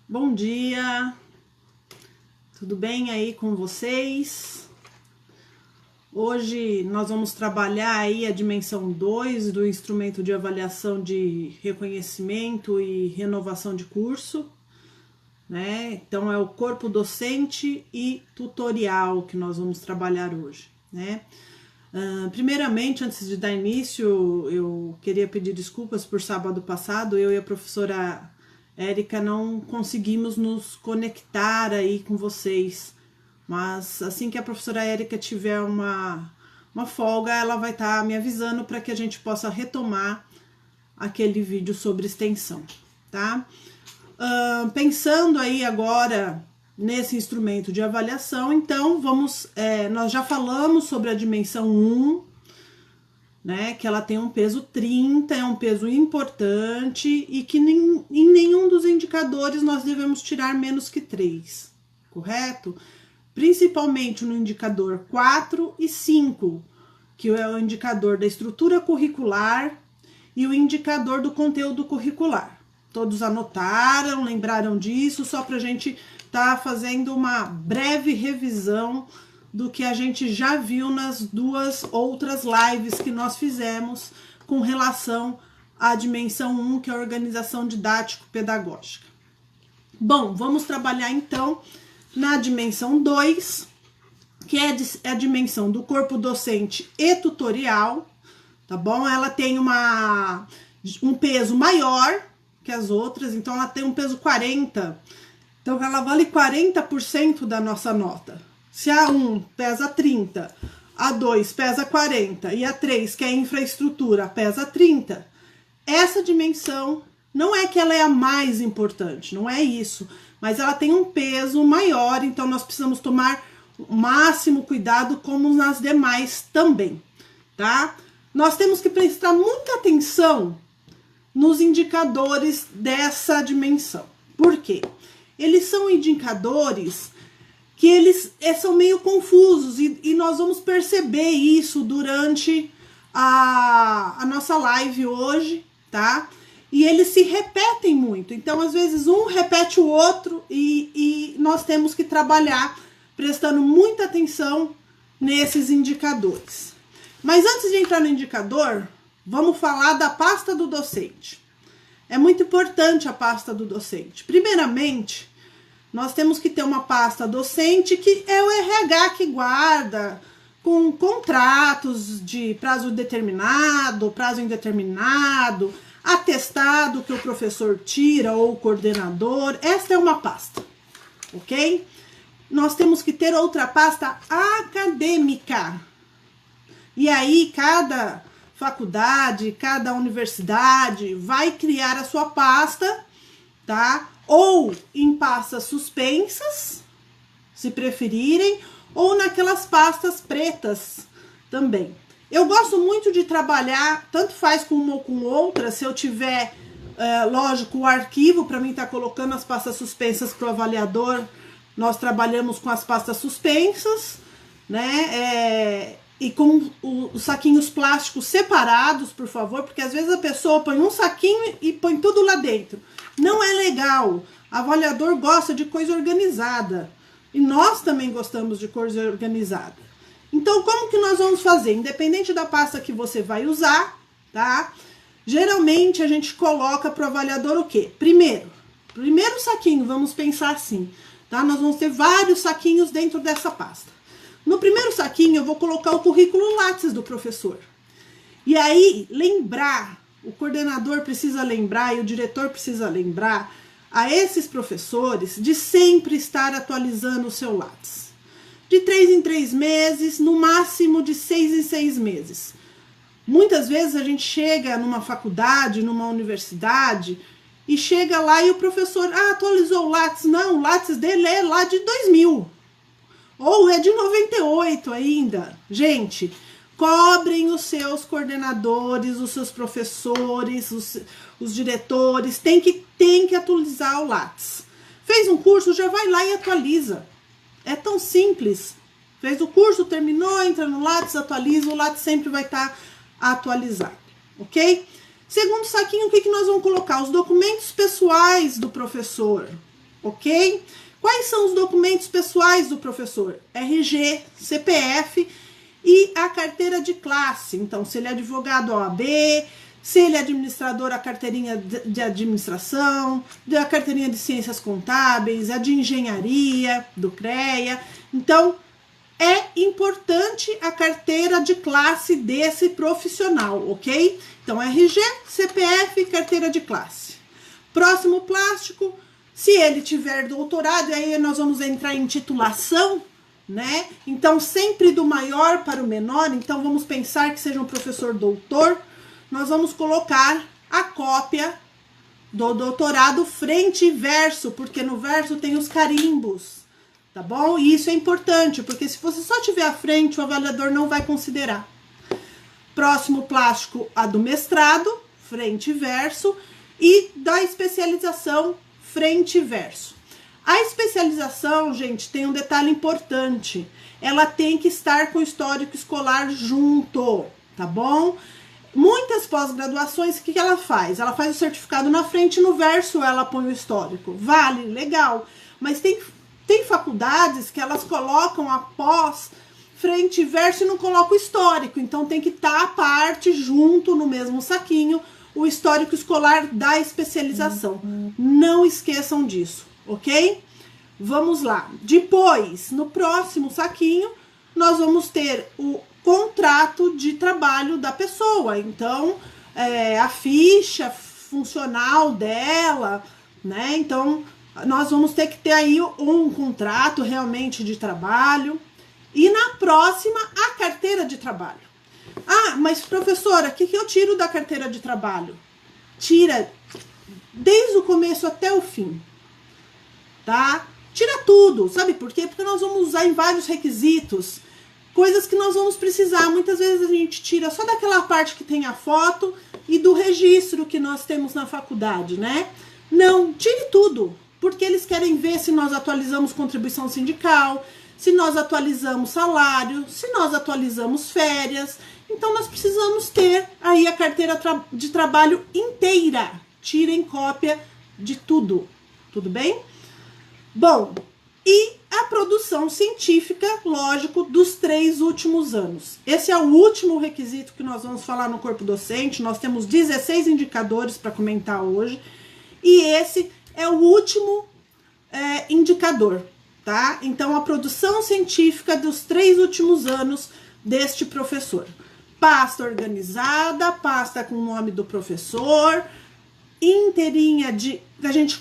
Bom dia, tudo bem aí com vocês? Hoje nós vamos trabalhar aí a dimensão 2 do instrumento de avaliação de reconhecimento e renovação de curso, né? Então é o corpo docente e tutorial que nós vamos trabalhar hoje, né? Primeiramente, antes de dar início, eu queria pedir desculpas por sábado passado, eu e a professora Érica não conseguimos nos conectar aí com vocês, mas assim que a professora Érica tiver uma folga, ela vai estar me avisando para que a gente possa retomar aquele vídeo sobre extensão, tá? Pensando aí agora nesse instrumento de avaliação, então nós já falamos sobre a dimensão 1, né, que ela tem um peso 30, é um peso importante e que em nenhum dos indicadores nós devemos tirar menos que 3, correto? Principalmente no indicador 4 e 5, que é o indicador da estrutura curricular e o indicador do conteúdo curricular. Todos anotaram, lembraram disso, só para a gente tá fazendo uma breve revisão do que a gente já viu nas duas outras lives que nós fizemos com relação à dimensão 1, que é a organização didático-pedagógica. Bom, vamos trabalhar então na dimensão 2, que é a dimensão do corpo docente e tutorial, tá bom? Ela tem um peso maior que as outras, então ela tem um peso 40. Então, ela vale 40% da nossa nota. Se a 1 pesa 30, a 2 pesa 40 e a 3, que é a infraestrutura, pesa 30, essa dimensão não é que ela é a mais importante, não é isso, mas ela tem um peso maior, então nós precisamos tomar o máximo cuidado, como nas demais também, tá? Nós temos que prestar muita atenção nos indicadores dessa dimensão. Por quê? Eles são indicadores que eles são meio confusos e nós vamos perceber isso durante a nossa live hoje, tá? E eles se repetem muito, então às vezes um repete o outro e nós temos que trabalhar prestando muita atenção nesses indicadores. Mas antes de entrar no indicador, vamos falar da pasta do docente. É muito importante a pasta do docente. Primeiramente, nós temos que ter uma pasta docente que é o RH que guarda com contratos de prazo determinado, prazo indeterminado, atestado que o professor tira ou o coordenador. Esta é uma pasta, ok? Nós temos que ter outra pasta acadêmica. E aí, cada faculdade, cada universidade vai criar a sua pasta, tá? Ou em pastas suspensas, se preferirem, ou naquelas pastas pretas também. Eu gosto muito de trabalhar, tanto faz com uma ou com outra, se eu tiver, lógico, o arquivo para mim estar colocando as pastas suspensas para o avaliador, nós trabalhamos com as pastas suspensas, né? E com os saquinhos plásticos separados, por favor, porque às vezes a pessoa põe um saquinho e põe tudo lá dentro. Não é legal. O avaliador gosta de coisa organizada. E nós também gostamos de coisa organizada. Então, como que nós vamos fazer? Independente da pasta que você vai usar, tá? Geralmente a gente coloca para o avaliador o quê? Primeiro saquinho, vamos pensar assim, tá? Nós vamos ter vários saquinhos dentro dessa pasta. No primeiro saquinho eu vou colocar o currículo Lattes do professor. E aí, o coordenador precisa lembrar e o diretor precisa lembrar a esses professores de sempre estar atualizando o seu Lattes. De 3 em 3 meses, no máximo de 6 em 6 meses. Muitas vezes a gente chega numa faculdade, numa universidade, e chega lá e o professor, atualizou o Lattes. Não, o Lattes dele é lá de 2000. Ou é de 98 ainda. Gente, cobrem os seus coordenadores, os seus professores, os diretores, tem que atualizar o Lattes. Fez um curso, já vai lá e atualiza. É tão simples. Fez o curso, terminou, entra no Lattes, atualiza, o Lattes sempre vai estar atualizado, ok? Segundo saquinho, o que nós vamos colocar? Os documentos pessoais do professor. ok? Quais são os documentos pessoais do professor? RG, CPF e a carteira de classe. Então, se ele é advogado OAB, se ele é administrador, a carteirinha de administração, a carteirinha de ciências contábeis, a de engenharia, do CREA. Então, é importante a carteira de classe desse profissional, ok? Então, RG, CPF e carteira de classe. Próximo plástico, se ele tiver doutorado, aí nós vamos entrar em titulação, né? Então, sempre do maior para o menor, então vamos pensar que seja um professor doutor, nós vamos colocar a cópia do doutorado frente e verso, porque no verso tem os carimbos, tá bom? E isso é importante, porque se você só tiver a frente, o avaliador não vai considerar. Próximo plástico, a do mestrado, frente e verso, e da especialização, frente e verso. A especialização, gente, tem um detalhe importante. Ela tem que estar com o histórico escolar junto, tá bom? Muitas pós-graduações, o que ela faz? Ela faz o certificado na frente e no verso ela põe o histórico. Vale, legal. Mas tem faculdades que elas colocam a pós, frente e verso e não colocam o histórico. Então tem que estar a parte junto no mesmo saquinho, o histórico escolar da especialização. Não esqueçam disso, ok? Vamos lá. Depois, no próximo saquinho, nós vamos ter o contrato de trabalho da pessoa. Então, a ficha funcional dela, né? Então, nós vamos ter que ter aí um contrato realmente de trabalho. E na próxima, a carteira de trabalho. Ah, mas professora, o que eu tiro da carteira de trabalho? Tira desde o começo até o fim, tá? Tira tudo, sabe por quê? Porque nós vamos usar em vários requisitos, coisas que nós vamos precisar. Muitas vezes a gente tira só daquela parte que tem a foto e do registro que nós temos na faculdade, né? Não, tire tudo, porque eles querem ver se nós atualizamos contribuição sindical, se nós atualizamos salário, se nós atualizamos férias. Então, nós precisamos ter aí a carteira de trabalho inteira. Tirem cópia de tudo, tudo bem? Bom, e a produção científica, lógico, dos 3 últimos anos. Esse é o último requisito que nós vamos falar no corpo docente. Nós temos 16 indicadores para comentar hoje. E esse é o último indicador, tá? Então, a produção científica dos 3 últimos anos deste professor. Pasta organizada, pasta com o nome do professor, inteirinha a gente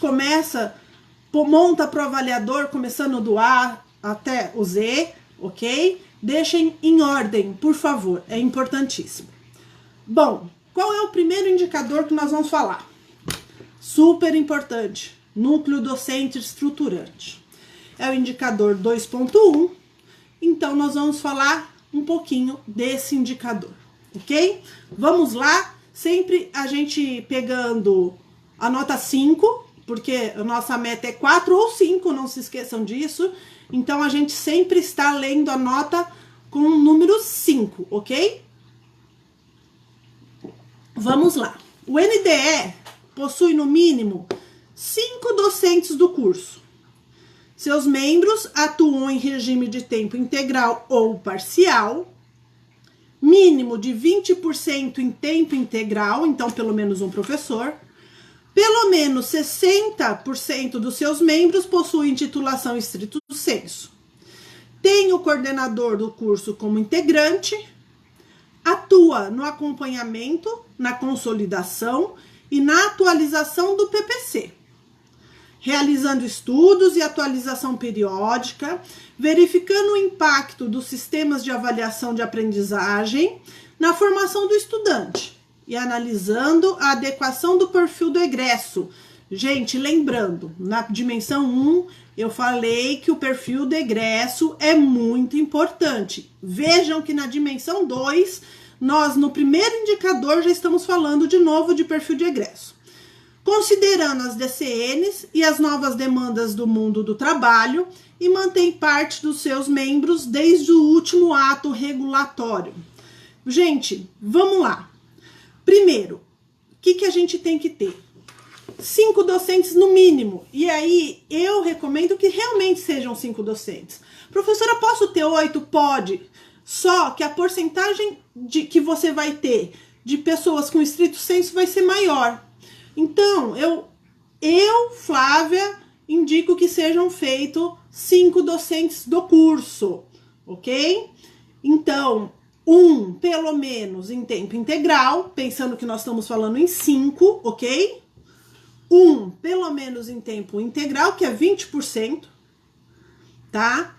monta para o avaliador, começando do A até o Z, ok? Deixem em ordem, por favor, é importantíssimo. Bom, qual é o primeiro indicador que nós vamos falar? Super importante, núcleo docente estruturante. É o indicador 2.1, então nós vamos falar um pouquinho desse indicador, ok? Vamos lá, sempre a gente pegando a nota 5, porque a nossa meta é 4 ou 5, não se esqueçam disso. Então, a gente sempre está lendo a nota com o número 5, ok? Vamos lá. O NDE possui, no mínimo, 5 docentes do curso. Seus membros atuam em regime de tempo integral ou parcial, mínimo de 20% em tempo integral, então pelo menos um professor. Pelo menos 60% dos seus membros possuem titulação estricto sensu. Tem o coordenador do curso como integrante, atua no acompanhamento, na consolidação e na atualização do PPC, realizando estudos e atualização periódica, verificando o impacto dos sistemas de avaliação de aprendizagem na formação do estudante e analisando a adequação do perfil do egresso. Gente, lembrando, na dimensão 1, eu falei que o perfil do egresso é muito importante. Vejam que na dimensão 2, nós no primeiro indicador já estamos falando de novo de perfil de egresso. Considerando as DCNs e as novas demandas do mundo do trabalho e mantém parte dos seus membros desde o último ato regulatório. Gente, vamos lá. Primeiro, o que a gente tem que ter? 5 docentes no mínimo. E aí eu recomendo que realmente sejam 5 docentes. Professora, posso ter 8? Pode. Só que a porcentagem que você vai ter de pessoas com estrito sensu vai ser maior. Então, eu Flávia, indico que sejam feitos 5 docentes do curso, ok? Então, pelo menos em tempo integral, pensando que nós estamos falando em 5, ok? Pelo menos em tempo integral, que é 20%, tá?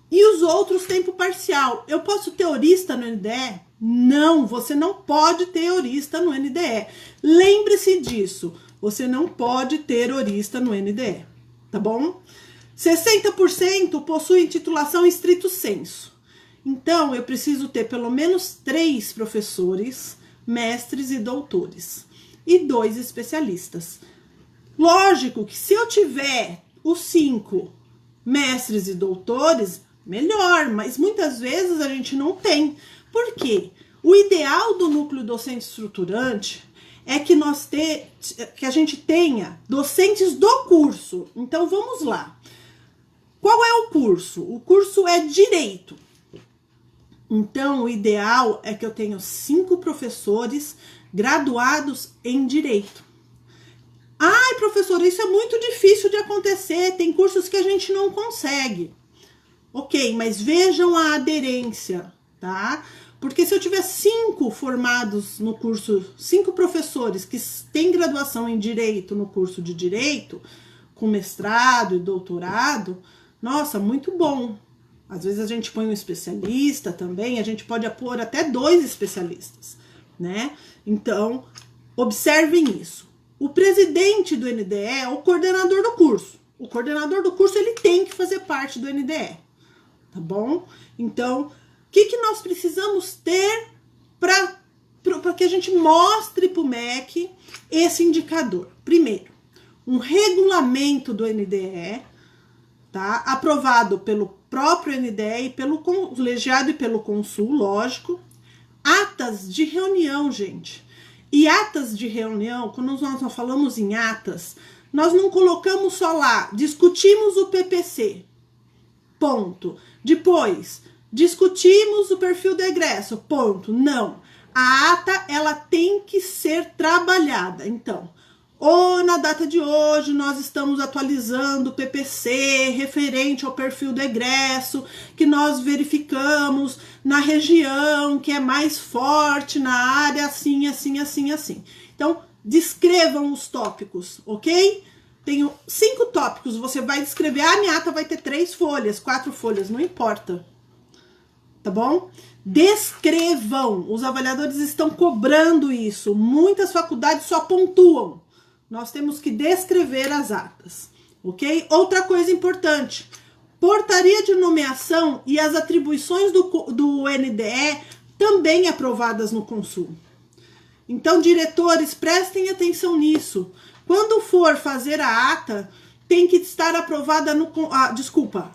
E os outros tempo parcial. Eu posso ter horista no NDE? Não, você não pode ter horista no NDE. Lembre-se disso, você não pode ter horista no NDE, tá bom? 60% possuem titulação estrito sensu. Então, eu preciso ter pelo menos 3 professores, mestres e doutores. E 2 especialistas. Lógico que se eu tiver os 5 mestres e doutores, melhor, mas muitas vezes a gente não tem. Por quê? O ideal do núcleo docente estruturante é que que a gente tenha docentes do curso. Então vamos lá. Qual é o curso? O curso é Direito. Então o ideal é que eu tenha 5 professores graduados em Direito. Ai, professora, isso é muito difícil de acontecer, tem cursos que a gente não consegue. Ok, mas vejam a aderência, tá? Porque se eu tiver 5 formados no curso, 5 professores que têm graduação em Direito no curso de Direito, com mestrado e doutorado, nossa, muito bom. Às vezes a gente põe um especialista também, a gente pode pôr até 2 especialistas, né? Então, observem isso. O presidente do NDE é o coordenador do curso. O coordenador do curso, ele tem que fazer parte do NDE, tá bom? Então, o que nós precisamos ter para que a gente mostre para o MEC esse indicador? Primeiro, um regulamento do NDE, tá? Aprovado pelo próprio NDE e pelo colegiado e pelo consul, lógico. Atas de reunião, gente. E atas de reunião, quando nós falamos em atas, nós não colocamos só lá, discutimos o PPC, ponto. Depois, discutimos o perfil do egresso, ponto. Não. A ata, ela tem que ser trabalhada. Então, na data de hoje, nós estamos atualizando o PPC referente ao perfil do egresso, que nós verificamos na região que é mais forte, na área assim, assim, assim, assim. Então, descrevam os tópicos, ok? Tenho 5 tópicos, você vai descrever, minha ata vai ter 3 folhas, 4 folhas, não importa, tá bom? Descrevam, os avaliadores estão cobrando isso, muitas faculdades só pontuam. Nós temos que descrever as atas, ok? Outra coisa importante, portaria de nomeação e as atribuições do NDE também aprovadas no consul. Então, diretores, prestem atenção nisso. Quando for fazer a ata, tem que estar aprovada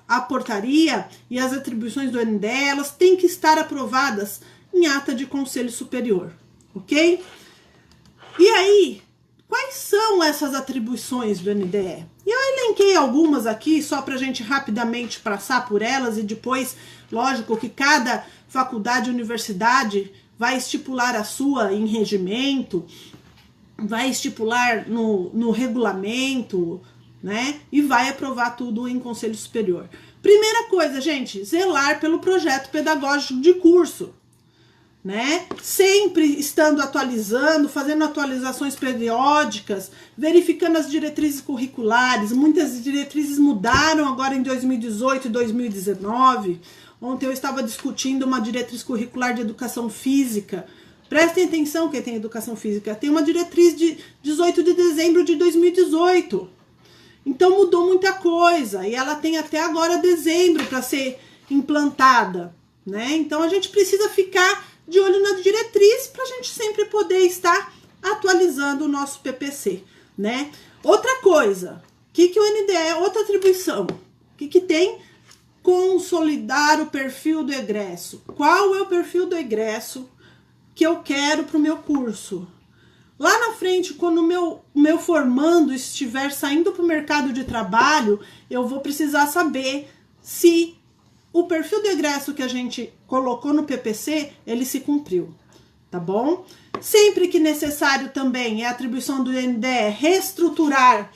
a portaria e as atribuições do NDE, elas têm que estar aprovadas em ata de conselho superior, ok? E aí, quais são essas atribuições do NDE? E eu elenquei algumas aqui, só para a gente rapidamente passar por elas, e depois, lógico que cada faculdade e universidade vai estipular a sua em regimento, vai estipular no regulamento, né? E vai aprovar tudo em conselho superior. Primeira coisa, gente, zelar pelo projeto pedagógico de curso, né? Sempre estando atualizando, fazendo atualizações periódicas, verificando as diretrizes curriculares. Muitas diretrizes mudaram agora em 2018 e 2019. Ontem eu estava discutindo uma diretriz curricular de educação física. Prestem atenção quem tem educação física. Tem uma diretriz de 18 de dezembro de 2018. Então mudou muita coisa e ela tem até agora dezembro para ser implantada, né? Então a gente precisa ficar de olho na diretriz para a gente sempre poder estar atualizando o nosso PPC, né? Outra coisa, o que o NDE, outra atribuição, o que tem? Consolidar o perfil do egresso. Qual é o perfil do egresso que eu quero para o meu curso? Lá na frente, quando o meu formando estiver saindo para o mercado de trabalho, eu vou precisar saber se o perfil do egresso que a gente colocou no PPC, ele se cumpriu, tá bom? Sempre que necessário também é a atribuição do NDE reestruturar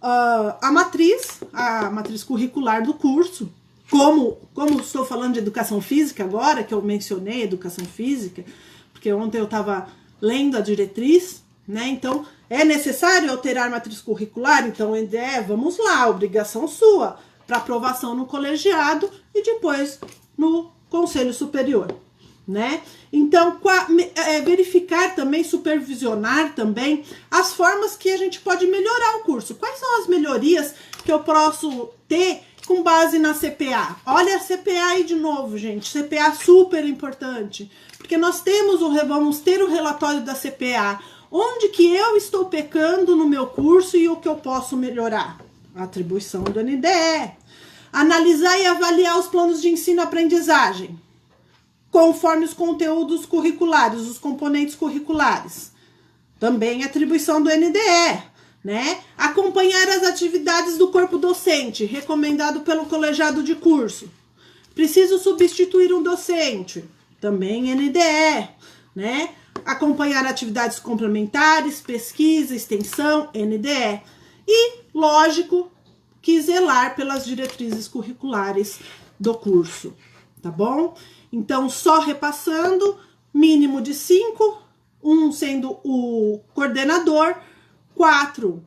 a matriz curricular do curso, como estou falando de educação física agora, que eu mencionei educação física, porque ontem eu estava lendo a diretriz, né? Então, é necessário alterar a matriz curricular? Então, NDE, vamos lá, obrigação sua, para aprovação no colegiado e depois no Conselho Superior, né? Então, verificar também, supervisionar também as formas que a gente pode melhorar o curso. Quais são as melhorias que eu posso ter com base na CPA? Olha a CPA aí de novo, gente. CPA super importante, porque nós vamos ter o relatório da CPA. Onde que eu estou pecando no meu curso e o que eu posso melhorar? A atribuição do NDE. Analisar e avaliar os planos de ensino-aprendizagem, conforme os conteúdos curriculares, os componentes curriculares. Também atribuição do NDE, né? Acompanhar as atividades do corpo docente, recomendado pelo colegiado de curso. Preciso substituir um docente, também NDE, né? Acompanhar atividades complementares, pesquisa, extensão, NDE. E, lógico, que zelar pelas diretrizes curriculares do curso, tá bom? Então, só repassando, mínimo de 5, 1 sendo o coordenador, 4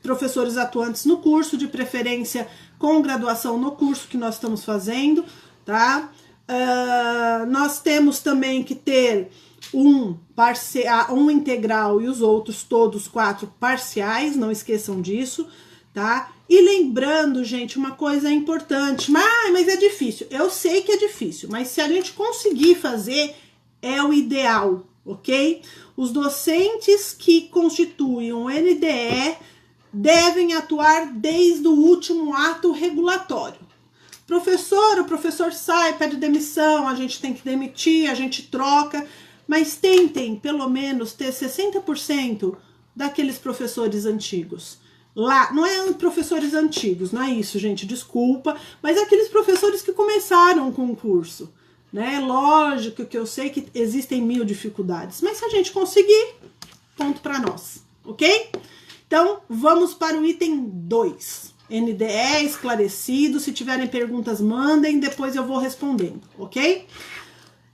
professores atuantes no curso, de preferência com graduação no curso que nós estamos fazendo, tá? Nós temos também que ter um integral e os outros todos 4 parciais, não esqueçam disso, tá? E lembrando, gente, uma coisa importante, mas é difícil. Eu sei que é difícil, mas se a gente conseguir fazer, é o ideal, ok? Os docentes que constituem um NDE devem atuar desde o último ato regulatório. O professor sai, pede demissão, a gente tem que demitir, a gente troca, mas tentem, pelo menos, ter 60% daqueles professores antigos. Lá, não é professores antigos, não é isso, gente, desculpa, mas é aqueles professores que começaram com o curso, né? Lógico que eu sei que existem 1000 dificuldades, mas se a gente conseguir, ponto para nós, ok? Então, vamos para o item 2. NDE esclarecido, se tiverem perguntas, mandem, depois eu vou respondendo, ok?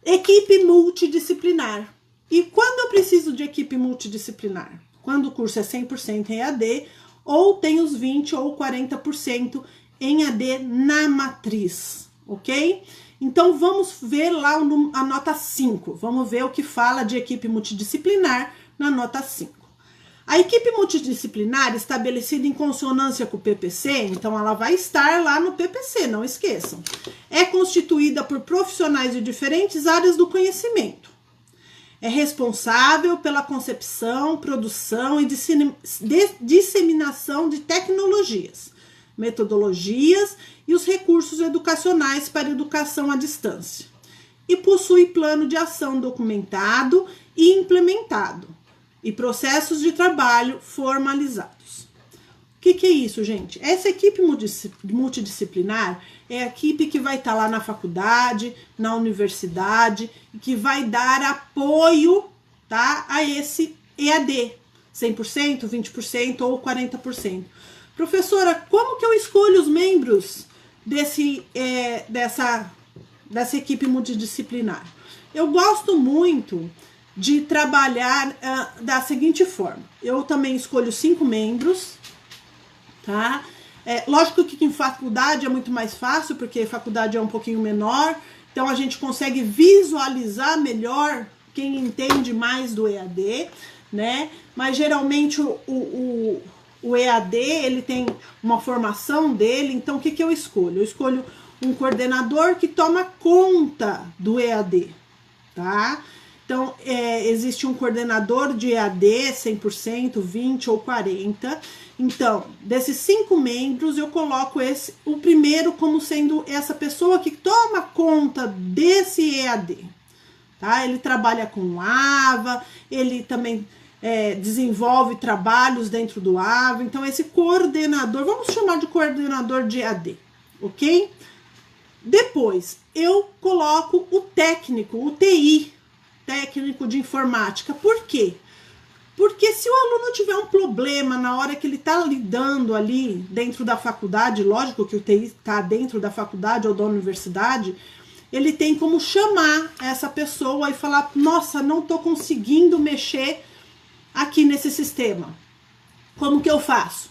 Equipe multidisciplinar. E quando eu preciso de equipe multidisciplinar? Quando o curso é 100% em EAD, ou tem os 20% ou 40% em AD na matriz, ok? Então, vamos ver lá a nota 5. Vamos ver o que fala de equipe multidisciplinar na nota 5. A equipe multidisciplinar, estabelecida em consonância com o PPC, então ela vai estar lá no PPC, não esqueçam. É constituída por profissionais de diferentes áreas do conhecimento. É responsável pela concepção, produção e disseminação de tecnologias, metodologias e os recursos educacionais para educação à distância. E possui plano de ação documentado e implementado, e processos de trabalho formalizados. O que é isso, gente? Essa equipe multidisciplinar é a equipe que vai estar lá na faculdade, na universidade, e que vai dar apoio, tá, a esse EAD, 100%, 20% ou 40%. Professora, como que eu escolho os membros dessa equipe multidisciplinar? Eu gosto muito de trabalhar da seguinte forma. Eu também escolho 5 membros, tá? Lógico que em faculdade é muito mais fácil, porque faculdade é um pouquinho menor, então a gente consegue visualizar melhor quem entende mais do EAD, né? Mas geralmente o EAD, ele tem uma formação dele, então o que eu escolho? Eu escolho um coordenador que toma conta do EAD, tá? Então, existe um coordenador de EAD, 100%, 20% ou 40%. Então, desses 5 membros, eu coloco o primeiro como sendo essa pessoa que toma conta desse EAD, tá? Ele trabalha com AVA, ele também desenvolve trabalhos dentro do AVA. Então, esse coordenador, vamos chamar de coordenador de EAD, ok? Depois, eu coloco o técnico, o TI, técnico de informática. Por quê? Porque se o aluno tiver um problema na hora que ele está lidando ali dentro da faculdade, lógico que o TI está dentro da faculdade ou da universidade, ele tem como chamar essa pessoa e falar, nossa, não estou conseguindo mexer aqui nesse sistema. Como que eu faço?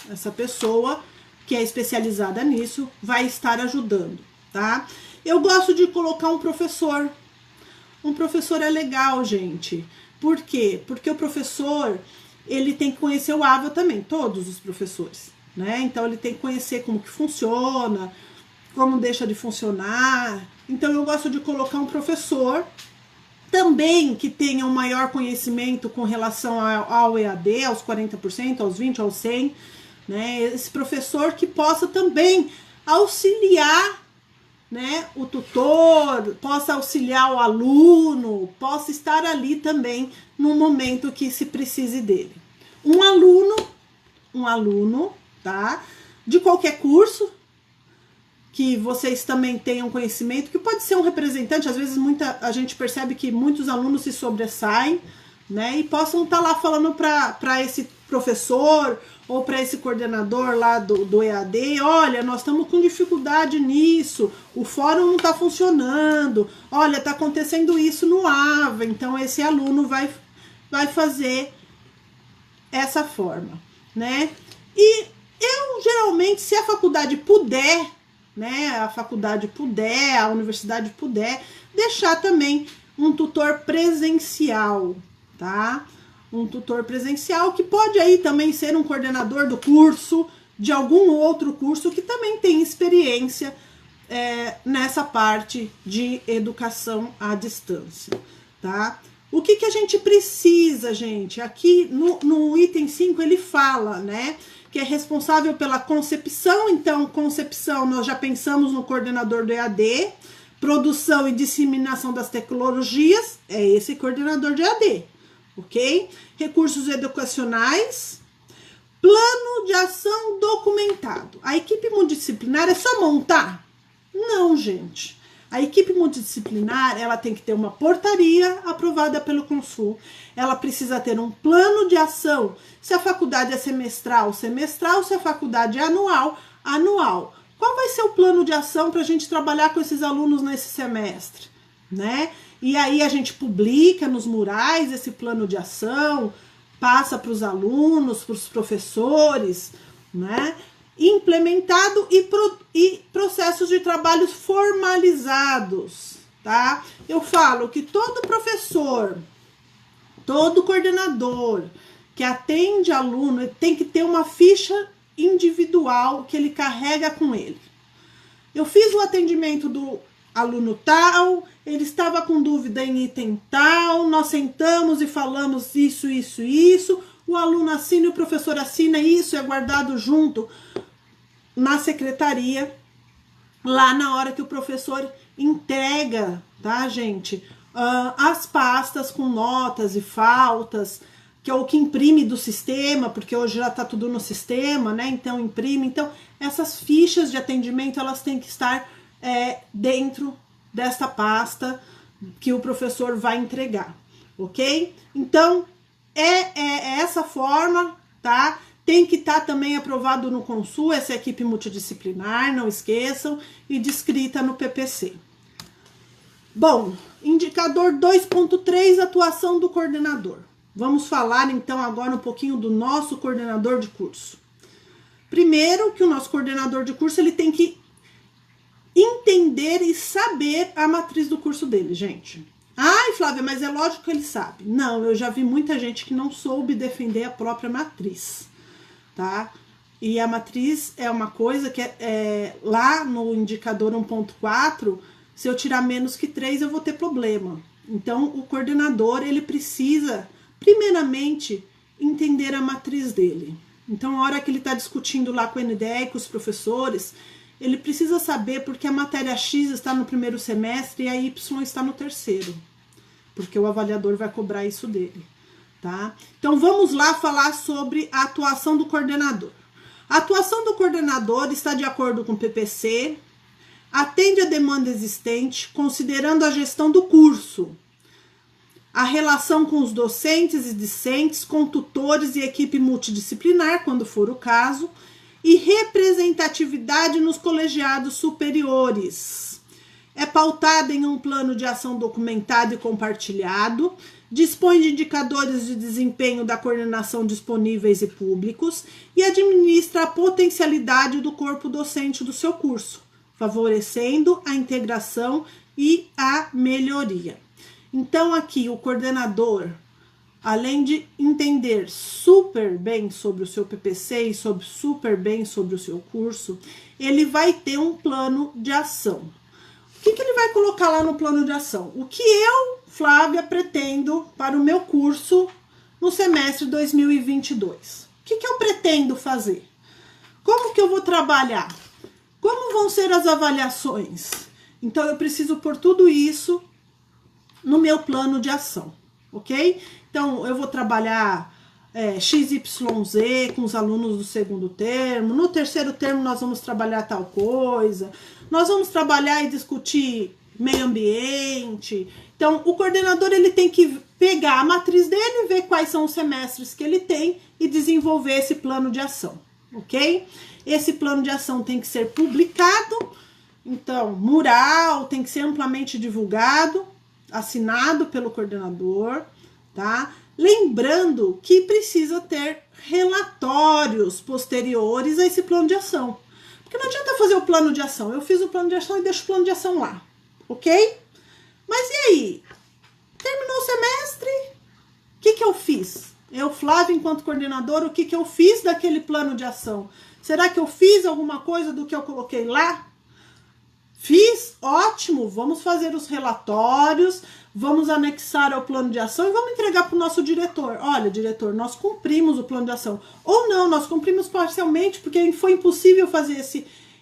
Essa pessoa que é especializada nisso vai estar ajudando, tá? Eu gosto de colocar um professor. Um professor é legal, gente. Por quê? Porque o professor, ele tem que conhecer o AVA também, todos os professores, né? Então, ele tem que conhecer como que funciona, como deixa de funcionar. Então, eu gosto de colocar um professor também que tenha um maior conhecimento com relação ao EAD, aos 40%, aos 20%, aos 100%, né? Esse professor que possa também auxiliar, né, o tutor, possa auxiliar o aluno, possa estar ali também no momento que se precise dele. Um aluno, tá? De qualquer curso, que vocês também tenham conhecimento, que pode ser um representante, às vezes a gente percebe que muitos alunos se sobressaem, né, e possam estar lá falando para esse professor ou para esse coordenador lá do EAD, olha, nós estamos com dificuldade nisso, o fórum não está funcionando, olha, está acontecendo isso no AVA, então esse aluno vai fazer essa forma, né? E eu, geralmente, se a faculdade puder, né, a universidade puder, deixar também um tutor presencial, tá? Um tutor presencial que pode aí também ser um coordenador do curso, de algum outro curso que também tem experiência nessa parte de educação à distância, tá? O que a gente precisa, gente? Aqui no item 5 ele fala, né, que é responsável pela concepção. Então, concepção, nós já pensamos no coordenador do EAD, produção e disseminação das tecnologias, é esse coordenador de EAD, ok? Recursos educacionais, plano de ação documentado. A equipe multidisciplinar é só montar? Não, gente. A equipe multidisciplinar, ela tem que ter uma portaria aprovada pelo Consul. Ela precisa ter um plano de ação. Se a faculdade é semestral, semestral. Se a faculdade é anual, anual. Qual vai ser o plano de ação para a gente trabalhar com esses alunos nesse semestre, né? E aí a gente publica nos murais esse plano de ação, passa para os alunos, para os professores, né? Implementado e processos de trabalhos formalizados, tá? Eu falo que todo professor, todo coordenador que atende aluno tem que ter uma ficha individual que ele carrega com ele. Eu fiz o atendimento do aluno tal, ele estava com dúvida em item tal, nós sentamos e falamos isso, o aluno assina e o professor assina, isso é guardado junto na secretaria, lá na hora que o professor entrega, tá, gente? As pastas com notas e faltas, que é o que imprime do sistema, porque hoje já tá tudo no sistema, né? Então imprime. Então, essas fichas de atendimento, elas têm que estar dentro dessa pasta que o professor vai entregar, ok? Então, é essa forma, tá? Tem que estar também aprovado no Consul, essa equipe multidisciplinar, não esqueçam, e descrita no PPC. Bom, indicador 2.3, atuação do coordenador. Vamos falar então agora um pouquinho do nosso coordenador de curso. Primeiro, que o nosso coordenador de curso, ele tem que entender e saber a matriz do curso dele, gente. Ai, Flávia, mas é lógico que ele sabe. Não, eu já vi muita gente que não soube defender a própria matriz, tá? E a matriz é uma coisa que lá no indicador 1.4, se eu tirar menos que 3, eu vou ter problema. Então, o coordenador, ele precisa, primeiramente, entender a matriz dele. Então, a hora que ele está discutindo lá com o NDE e com os professores, ele precisa saber porque a matéria X está no primeiro semestre e a Y está no terceiro. porque o avaliador vai cobrar isso dele, tá? Então, vamos lá falar sobre a atuação do coordenador. A atuação do coordenador está de acordo com o PPC, atende a demanda existente, considerando a gestão do curso, a relação com os docentes e discentes, com tutores e equipe multidisciplinar, quando for o caso, e representatividade nos colegiados superiores. É pautada em um plano de ação documentado e compartilhado, dispõe de indicadores de desempenho da coordenação disponíveis e públicos e administra a potencialidade do corpo docente do seu curso, favorecendo a integração e a melhoria. Então, aqui, o coordenador, além de entender super bem sobre o seu PPC e super bem sobre o seu curso, ele vai ter um plano de ação. O que ele vai colocar lá no plano de ação? O que eu, Flávia, pretendo para o meu curso no semestre 2022? O que eu pretendo fazer? Como que eu vou trabalhar? Como vão ser as avaliações? Então, eu preciso pôr tudo isso no meu plano de ação, ok? Então, eu vou trabalhar XYZ com os alunos do segundo termo, no terceiro termo nós vamos trabalhar tal coisa, nós vamos trabalhar e discutir meio ambiente. Então, o coordenador ele tem que pegar a matriz dele, ver quais são os semestres que ele tem e desenvolver esse plano de ação, ok? Esse plano de ação tem que ser publicado, então, mural, tem que ser amplamente divulgado, assinado pelo coordenador, tá? Lembrando que precisa ter relatórios posteriores a esse plano de ação. Porque não adianta fazer o plano de ação. Eu fiz o plano de ação e deixo o plano de ação lá, ok? Mas e aí? Terminou o semestre? O que eu fiz? Eu, Flávia, enquanto coordenador, o que eu fiz daquele plano de ação? Será que eu fiz alguma coisa do que eu coloquei lá? Fiz? Ótimo! Vamos fazer os relatórios, vamos anexar ao plano de ação e vamos entregar para o nosso diretor. Olha, diretor, nós cumprimos o plano de ação. Ou não, nós cumprimos parcialmente, porque foi impossível fazer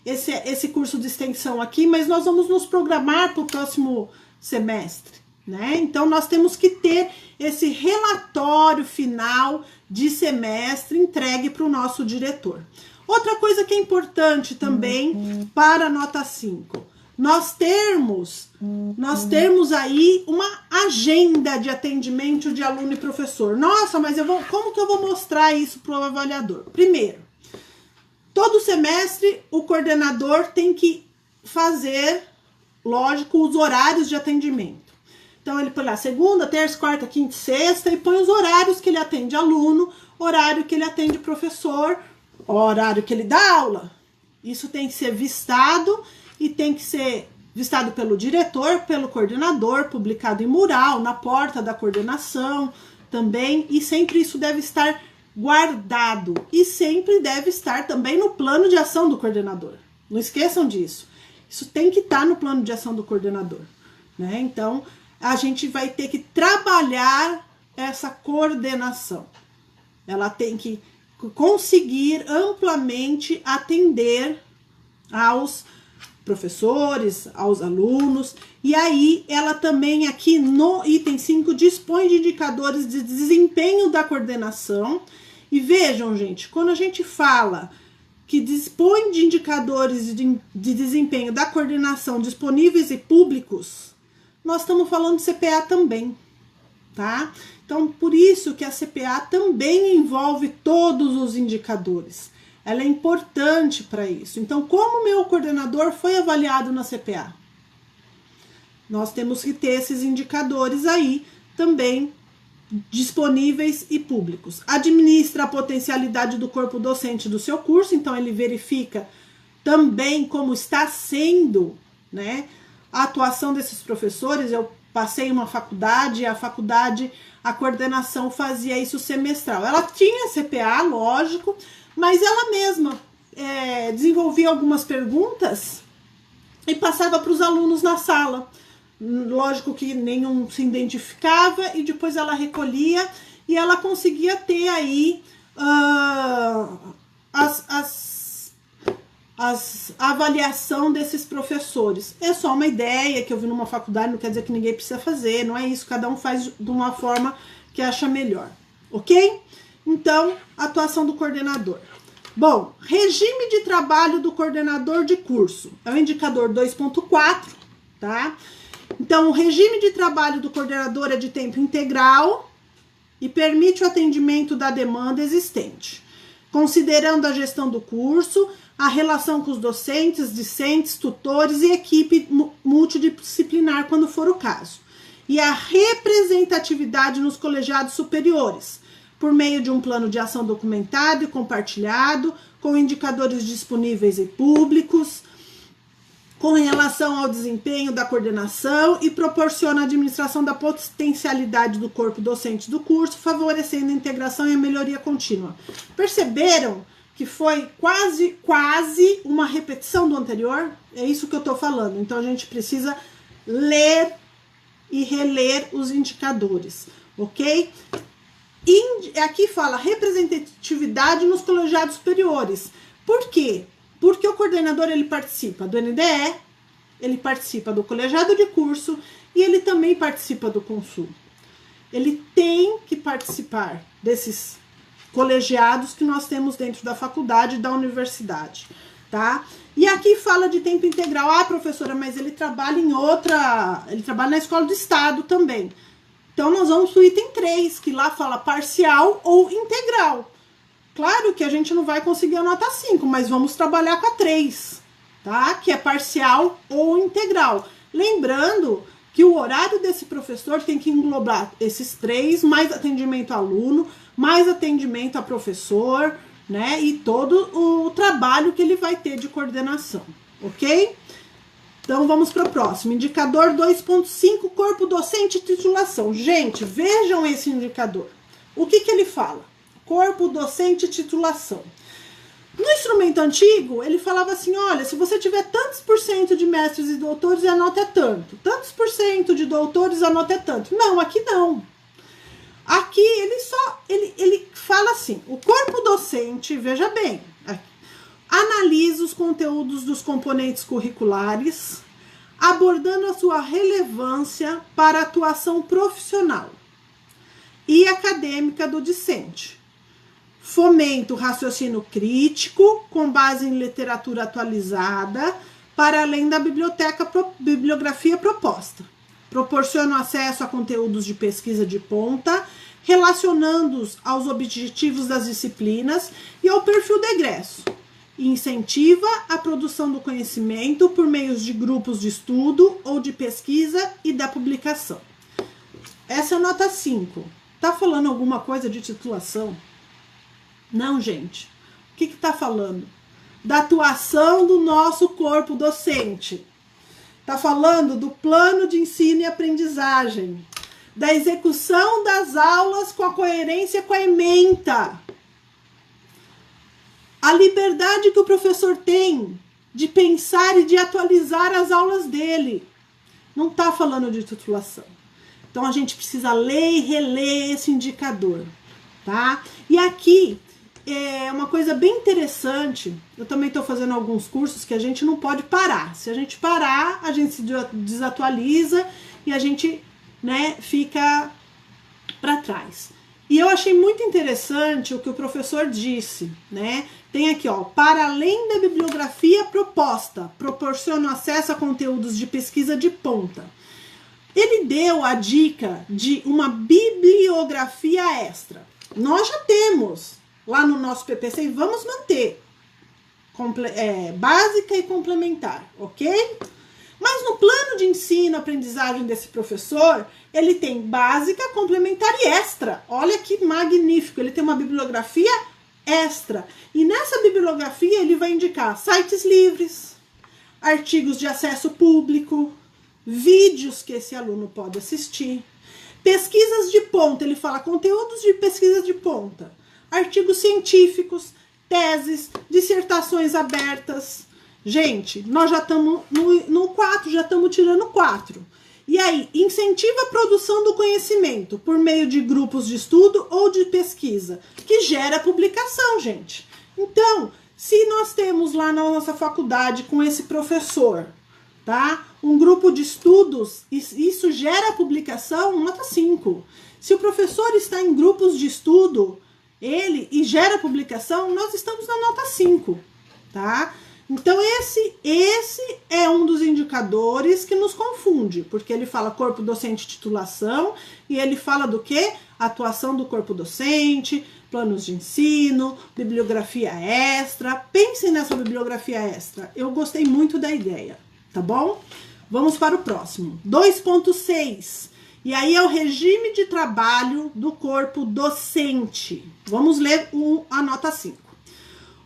esse curso de extensão aqui, mas nós vamos nos programar para o próximo semestre, né? Então, nós temos que ter esse relatório final de semestre entregue para o nosso diretor. Outra coisa que é importante também para a nota 5, nós termos aí uma agenda de atendimento de aluno e professor. Nossa, mas como que eu vou mostrar isso para o avaliador? Primeiro, todo semestre o coordenador tem que fazer, lógico, os horários de atendimento. Então ele põe lá segunda, terça, quarta, quinta e sexta e põe os horários que ele atende aluno, horário que ele atende professor, horário que ele dá aula. Isso tem que ser vistado e tem que ser vistado pelo diretor, pelo coordenador, publicado em mural, na porta da coordenação também, e sempre isso deve estar guardado e sempre deve estar também no plano de ação do coordenador. Não esqueçam disso. Isso tem que estar no plano de ação do coordenador, né? Então, a gente vai ter que trabalhar essa coordenação. Ela tem que conseguir amplamente atender aos professores, aos alunos, e aí ela também aqui no item 5 dispõe de indicadores de desempenho da coordenação. E vejam, gente, quando a gente fala que dispõe de indicadores de desempenho da coordenação disponíveis e públicos, nós estamos falando de CPA também, tá? Então, por isso que a CPA também envolve todos os indicadores. Ela é importante para isso. Então, como o meu coordenador foi avaliado na CPA? Nós temos que ter esses indicadores aí também disponíveis e públicos. Administra a potencialidade do corpo docente do seu curso, então ele verifica também como está sendo, né, a atuação desses professores. Eu passei uma faculdade, a coordenação fazia isso semestral. Ela tinha CPA, lógico, mas ela mesma desenvolvia algumas perguntas e passava para os alunos na sala. Lógico que nenhum se identificava e depois ela recolhia e ela conseguia ter aí a avaliação desses professores. É só uma ideia que eu vi numa faculdade, não quer dizer que ninguém precisa fazer, não é isso, cada um faz de uma forma que acha melhor, ok? Então, atuação do coordenador. Bom, regime de trabalho do coordenador de curso. É o indicador 2.4, tá? Então, o regime de trabalho do coordenador é de tempo integral e permite o atendimento da demanda existente, considerando a gestão do curso, a relação com os docentes, discentes, tutores e equipe multidisciplinar, quando for o caso, e a representatividade nos colegiados superiores, por meio de um plano de ação documentado e compartilhado, com indicadores disponíveis e públicos, com relação ao desempenho da coordenação e proporciona a administração da potencialidade do corpo docente do curso, favorecendo a integração e a melhoria contínua. Perceberam que foi quase uma repetição do anterior? É isso que eu estou falando. Então, a gente precisa ler e reler os indicadores, ok? Aqui fala representatividade nos colegiados superiores. Por quê? Porque o coordenador ele participa do NDE, ele participa do colegiado de curso e ele também participa do Consul. Ele tem que participar desses colegiados que nós temos dentro da faculdade e da universidade, tá? E aqui fala de tempo integral. Ah, professora, mas ele trabalha ele trabalha na escola do estado também. Então, nós vamos para o item 3, que lá fala parcial ou integral. Claro que a gente não vai conseguir a nota 5, mas vamos trabalhar com a 3, tá? Que é parcial ou integral. Lembrando que o horário desse professor tem que englobar esses 3, mais atendimento a aluno, mais atendimento a professor, né? E todo o trabalho que ele vai ter de coordenação, ok? Então, vamos para o próximo. Indicador 2.5, corpo docente e titulação. Gente, vejam esse indicador. O que ele fala? Corpo docente e titulação. No instrumento antigo, ele falava assim, olha, se você tiver tantos por cento de mestres e doutores, a nota é tanto. Tantos por cento de doutores, a nota é tanto. Não, aqui não. Aqui ele fala assim, o corpo docente, veja bem, analisa os conteúdos dos componentes curriculares, abordando a sua relevância para a atuação profissional e acadêmica do discente. Fomenta o raciocínio crítico com base em literatura atualizada, para além da bibliografia proposta. Proporciona acesso a conteúdos de pesquisa de ponta, relacionando-os aos objetivos das disciplinas e ao perfil do egresso. Incentiva a produção do conhecimento por meio de grupos de estudo ou de pesquisa e da publicação. Essa é a nota 5. Tá falando alguma coisa de titulação? Não, gente. O que tá falando? Da atuação do nosso corpo docente. Tá falando do plano de ensino e aprendizagem. Da execução das aulas com a coerência com a ementa. A liberdade que o professor tem de pensar e de atualizar as aulas dele. Não está falando de titulação. Então, a gente precisa ler e reler esse indicador, tá? E aqui, é uma coisa bem interessante, eu também estou fazendo alguns cursos que a gente não pode parar. Se a gente parar, a gente se desatualiza e a gente, né, fica para trás. E eu achei muito interessante o que o professor disse, né? Tem aqui, ó, para além da bibliografia proposta, proporciona acesso a conteúdos de pesquisa de ponta. Ele deu a dica de uma bibliografia extra. Nós já temos lá no nosso PPC e vamos manter básica e complementar, ok? Mas no plano de ensino, aprendizagem desse professor, ele tem básica, complementar e extra. Olha que magnífico, ele tem uma bibliografia extra. E nessa bibliografia ele vai indicar sites livres, artigos de acesso público, vídeos que esse aluno pode assistir, pesquisas de ponta, ele fala conteúdos de pesquisa de ponta, artigos científicos, teses, dissertações abertas. Gente, nós já estamos no 4, já estamos tirando 4. E aí, incentiva a produção do conhecimento por meio de grupos de estudo ou de pesquisa, que gera publicação, gente. Então, Se nós temos lá na nossa faculdade com esse professor, tá? Um grupo de estudos, isso gera publicação, nota 5. Se o professor está em grupos de estudo, e gera publicação, nós estamos na nota 5, tá? Então esse é um dos indicadores que nos confunde, porque ele fala corpo docente titulação e ele fala do quê? Atuação do corpo docente, planos de ensino, bibliografia extra. Pensem nessa bibliografia extra. Eu gostei muito da ideia, tá bom? Vamos para o próximo. 2.6. E aí é o regime de trabalho do corpo docente. Vamos ler a nota 5.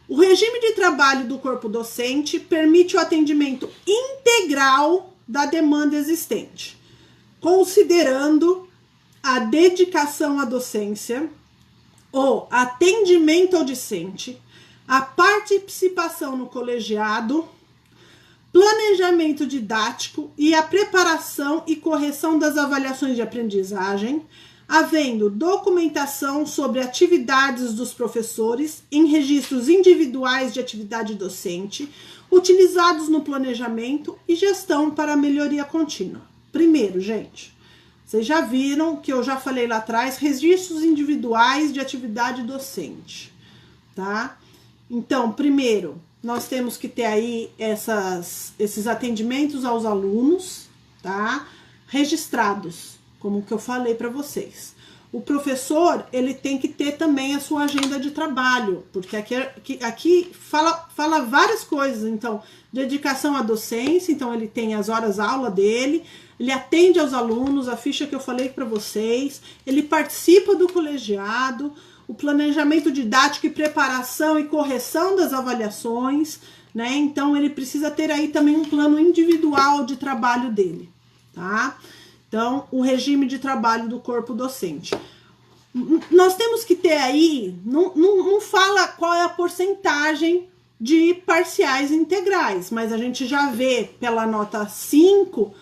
O regime de trabalho do corpo docente permite o atendimento integral da demanda existente, considerando a dedicação à docência, o atendimento ao discente, a participação no colegiado, planejamento didático e a preparação e correção das avaliações de aprendizagem, havendo documentação sobre atividades dos professores em registros individuais de atividade docente, utilizados no planejamento e gestão para a melhoria contínua. Primeiro, gente, vocês já viram que eu já falei lá atrás, registros individuais de atividade docente, tá? Então, primeiro, nós temos que ter aí esses atendimentos aos alunos, tá? Registrados, como que eu falei para vocês. O professor, ele tem que ter também a sua agenda de trabalho, porque aqui fala várias coisas. Então, dedicação à docência, então ele tem as horas-aula dele, ele atende aos alunos, a ficha que eu falei para vocês, ele participa do colegiado, o planejamento didático e preparação e correção das avaliações, né? Então, ele precisa ter aí também um plano individual de trabalho dele, tá? Então, o regime de trabalho do corpo docente. Nós temos que ter aí, não fala qual é a porcentagem de parciais integrais, mas a gente já vê pela nota 5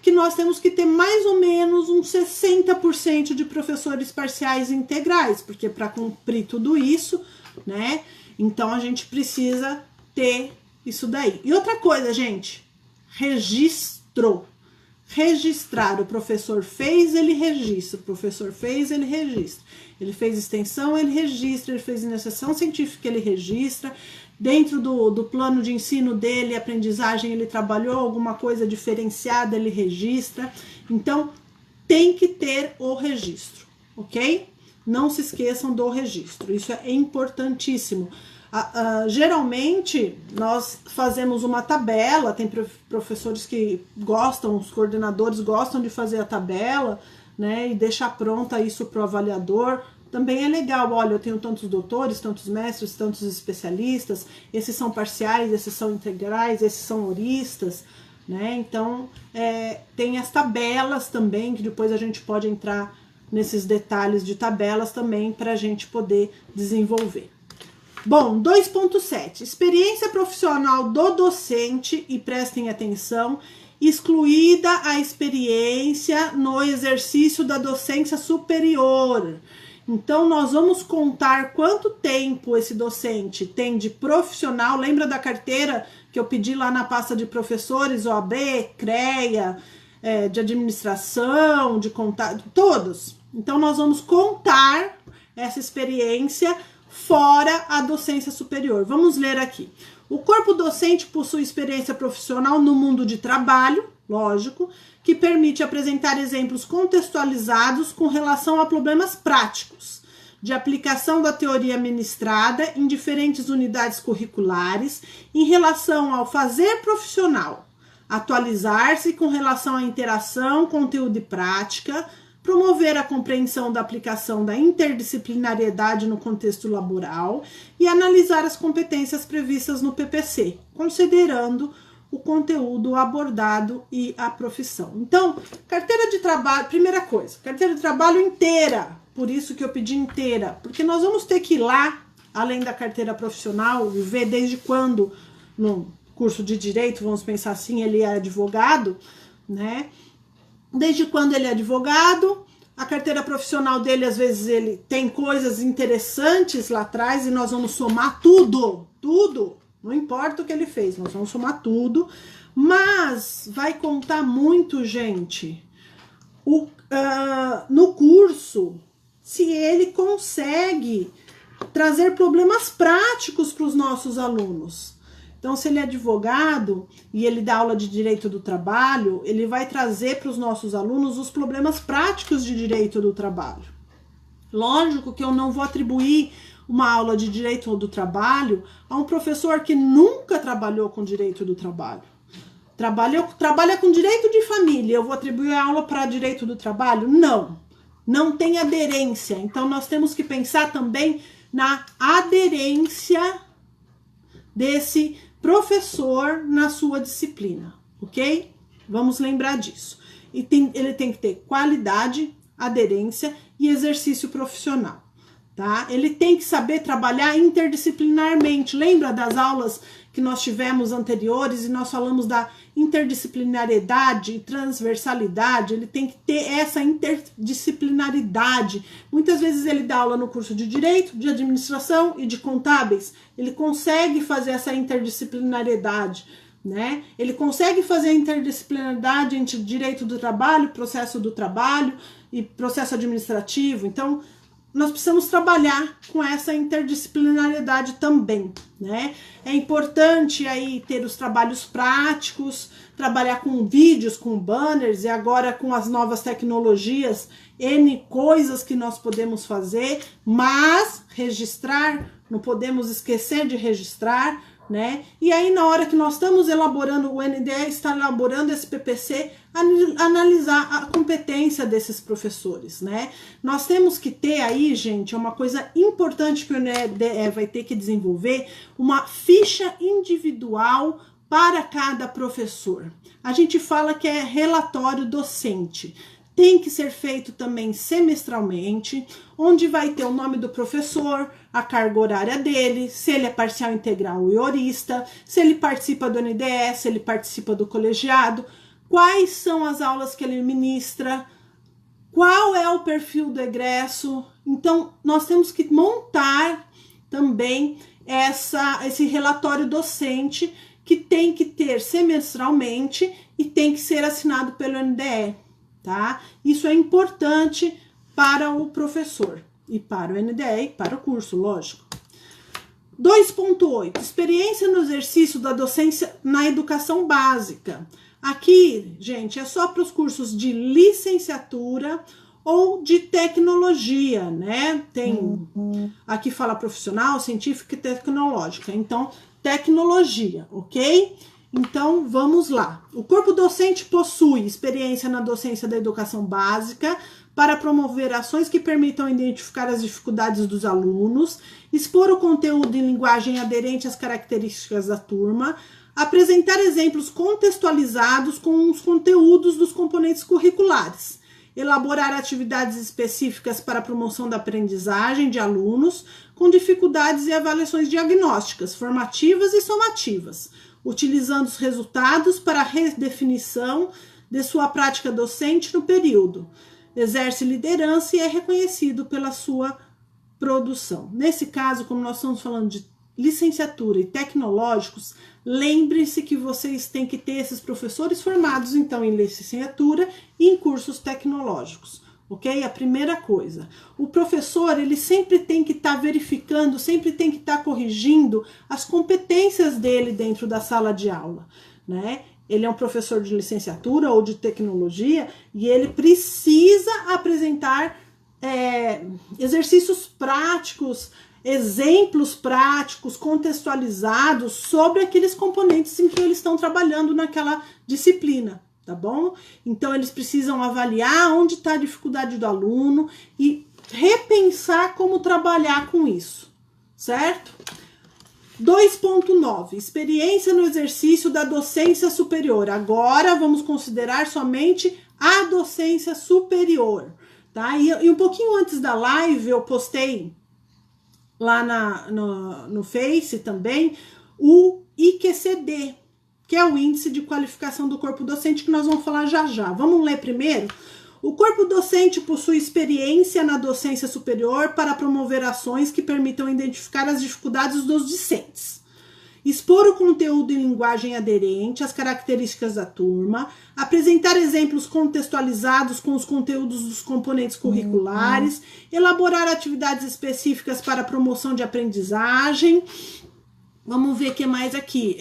que nós temos que ter mais ou menos uns 60% de professores parciais integrais, porque para cumprir tudo isso, né? Então a gente precisa ter isso daí. E outra coisa, gente, registro. Registrar, o professor fez, ele registra, o professor fez, ele registra, ele fez extensão, ele registra, ele fez iniciação científica, ele registra, dentro do plano de ensino dele, aprendizagem, ele trabalhou alguma coisa diferenciada, ele registra. Então, tem que ter o registro, ok? Não se esqueçam do registro, isso é importantíssimo. Geralmente, nós fazemos uma tabela, tem professores que gostam, os coordenadores gostam de fazer a tabela, né, e deixar pronta isso para o avaliador. Também é legal, olha, eu tenho tantos doutores, tantos mestres, tantos especialistas, esses são parciais, esses são integrais, esses são horistas, né? Então, tem as tabelas também, que depois a gente pode entrar nesses detalhes de tabelas também para a gente poder desenvolver. Bom, 2.7, experiência profissional do docente, e prestem atenção, excluída a experiência no exercício da docência superior. Então, nós vamos contar quanto tempo esse docente tem de profissional. Lembra da carteira que eu pedi lá na pasta de professores, OAB, CREA, de administração, de contato, todos. Então, nós vamos contar essa experiência fora a docência superior. Vamos ler aqui. O corpo docente possui experiência profissional no mundo de trabalho, lógico, que permite apresentar exemplos contextualizados com relação a problemas práticos, de aplicação da teoria ministrada em diferentes unidades curriculares, em relação ao fazer profissional, atualizar-se com relação à interação, conteúdo e prática, promover a compreensão da aplicação da interdisciplinariedade no contexto laboral e analisar as competências previstas no PPC, considerando o conteúdo abordado e a profissão. Então, carteira de trabalho, primeira coisa, carteira de trabalho inteira, por isso que eu pedi inteira, porque nós vamos ter que ir lá, além da carteira profissional, ver desde quando, no curso de direito, vamos pensar assim, ele é advogado, né? Desde quando ele é advogado, A carteira profissional dele, às vezes, ele tem coisas interessantes lá atrás e nós vamos somar tudo, tudo. Não importa o que ele fez, nós vamos somar tudo. Mas vai contar muito, gente, no curso, se ele consegue trazer problemas práticos para os nossos alunos. Então, se ele é advogado e ele dá aula de direito do trabalho, ele vai trazer para os nossos alunos os problemas práticos de direito do trabalho. Lógico que eu não vou atribuir uma aula de direito do trabalho a um professor que nunca trabalhou com direito do trabalho. Trabalha com direito de família, eu vou atribuir a aula para direito do trabalho? Não tem aderência. Então, nós temos que pensar também na aderência desse professor na sua disciplina, ok? Vamos lembrar disso. E ele tem que ter qualidade, aderência e exercício profissional, tá? Ele tem que saber trabalhar interdisciplinarmente. Lembra das aulas que nós tivemos anteriores e nós falamos da interdisciplinariedade e transversalidade? Ele tem que ter essa interdisciplinaridade. Muitas vezes ele dá aula no curso de Direito, de Administração e de Contábeis. Ele consegue fazer essa interdisciplinariedade, né? Ele consegue fazer a interdisciplinaridade entre Direito do Trabalho, Processo do Trabalho e Processo Administrativo. Então, nós precisamos trabalhar com essa interdisciplinariedade também, né? É importante aí ter os trabalhos práticos, trabalhar com vídeos, com banners e agora com as novas tecnologias, N coisas que nós podemos fazer, mas registrar, não podemos esquecer de registrar, né? E aí, na hora que nós estamos elaborando, o NDE está elaborando esse PPC, analisar a competência desses professores, né? Nós temos que ter aí, gente, é uma coisa importante que o NDE vai ter que desenvolver, uma ficha individual para cada professor. A gente fala que é relatório docente. Tem que ser feito também semestralmente, onde vai ter o nome do professor, a carga horária dele, se ele é parcial, integral e horista, se ele participa do NDE, se ele participa do colegiado, quais são as aulas que ele ministra, qual é o perfil do egresso. Então, nós temos que montar também esse relatório docente que tem que ter semestralmente e tem que ser assinado pelo NDE. Tá? Isso é importante para o professor e para o NDE e para o curso, lógico. 2.8. Experiência no exercício da docência na educação básica. Aqui, gente, é só para os cursos de licenciatura ou de tecnologia, né? Tem aqui fala profissional, científica e tecnológica. Então, tecnologia, ok? Então, vamos lá. O corpo docente possui experiência na docência da educação básica para promover ações que permitam identificar as dificuldades dos alunos, expor o conteúdo em linguagem aderente às características da turma, apresentar exemplos contextualizados com os conteúdos dos componentes curriculares, elaborar atividades específicas para a promoção da aprendizagem de alunos com dificuldades e avaliações diagnósticas, formativas e somativas, utilizando os resultados para a redefinição de sua prática docente no período. Exerce liderança e é reconhecido pela sua produção. Nesse caso, como nós estamos falando de licenciatura e tecnológicos, lembre-se que vocês têm que ter esses professores formados, então, em licenciatura e em cursos tecnológicos. Ok? A primeira coisa, o professor, ele sempre tem que estar verificando, sempre tem que estar corrigindo as competências dele dentro da sala de aula, né? Ele é um professor de licenciatura ou de tecnologia e ele precisa apresentar exercícios práticos, exemplos práticos, contextualizados sobre aqueles componentes em que eles estão trabalhando naquela disciplina. Tá bom? Então, eles precisam avaliar onde está a dificuldade do aluno e repensar como trabalhar com isso, certo? 2.9. Experiência no exercício da docência superior. Agora, vamos considerar somente a docência superior, tá? E um pouquinho antes da live, eu postei lá no Face também o IQCD, que é o Índice de Qualificação do Corpo Docente, que nós vamos falar já já. Vamos ler primeiro O corpo docente possui experiência na docência superior para promover ações que permitam identificar as dificuldades dos discentes, expor o conteúdo em linguagem aderente às características da turma, apresentar exemplos contextualizados com os conteúdos dos componentes curriculares, elaborar atividades específicas para a promoção de aprendizagem. Vamos ver o que mais aqui.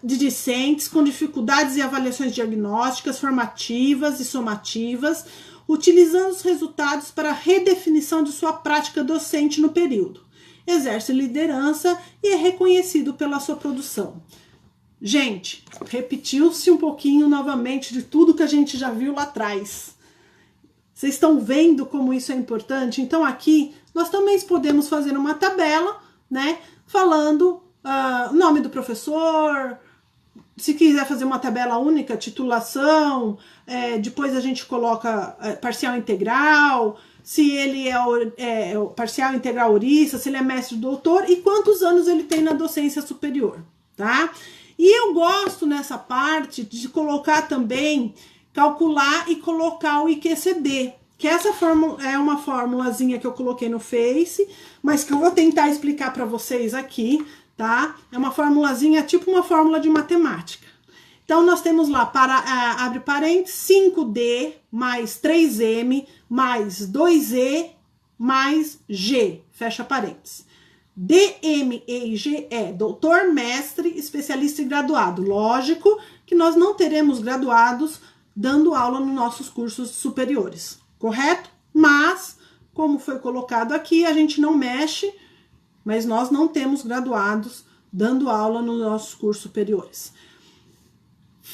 De discentes com dificuldades e avaliações diagnósticas, formativas e somativas, utilizando os resultados para a redefinição de sua prática docente no período. Exerce liderança e é reconhecido pela sua produção. Gente, repetiu-se um pouquinho novamente de tudo que a gente já viu lá atrás. Vocês estão vendo como isso é importante? Então aqui nós também podemos fazer uma tabela, né, falando o nome do professor, se quiser fazer uma tabela única, titulação, depois a gente coloca parcial integral, se ele é parcial integral ourista, se ele é mestre doutor e quantos anos ele tem na docência superior, tá? E eu gosto nessa parte de colocar também, calcular e colocar o IQCD, que essa fórmula é uma formulazinha que eu coloquei no Face, mas que eu vou tentar explicar para vocês aqui, tá? É uma formulazinha, tipo uma fórmula de matemática. Então, nós temos lá, abre parênteses, 5D mais 3M mais 2E mais G, fecha parênteses. D, M, E e G é doutor, mestre, especialista e graduado. Lógico que nós não teremos graduados dando aula nos nossos cursos superiores, correto? Mas, como foi colocado aqui, a gente não mexe, mas nós não temos graduados dando aula nos nossos cursos superiores.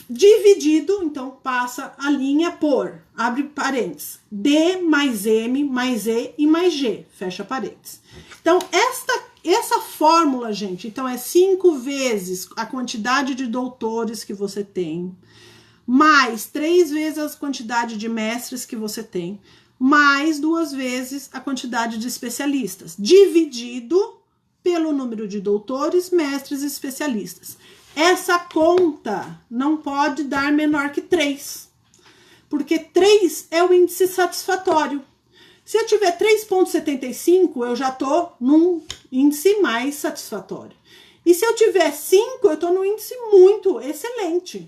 Dividido, então passa a linha por, abre parênteses, D mais M mais E e mais G, fecha parênteses. Então, essa fórmula, gente, então é 5 vezes a quantidade de doutores que você tem, mais 3 vezes a quantidade de mestres que você tem, mais 2 vezes a quantidade de especialistas, dividido pelo número de doutores, mestres e especialistas. Essa conta não pode dar menor que 3, porque 3 é o índice satisfatório. Se eu tiver 3,75, eu já estou num índice mais satisfatório. E se eu tiver 5, eu estou num índice muito excelente,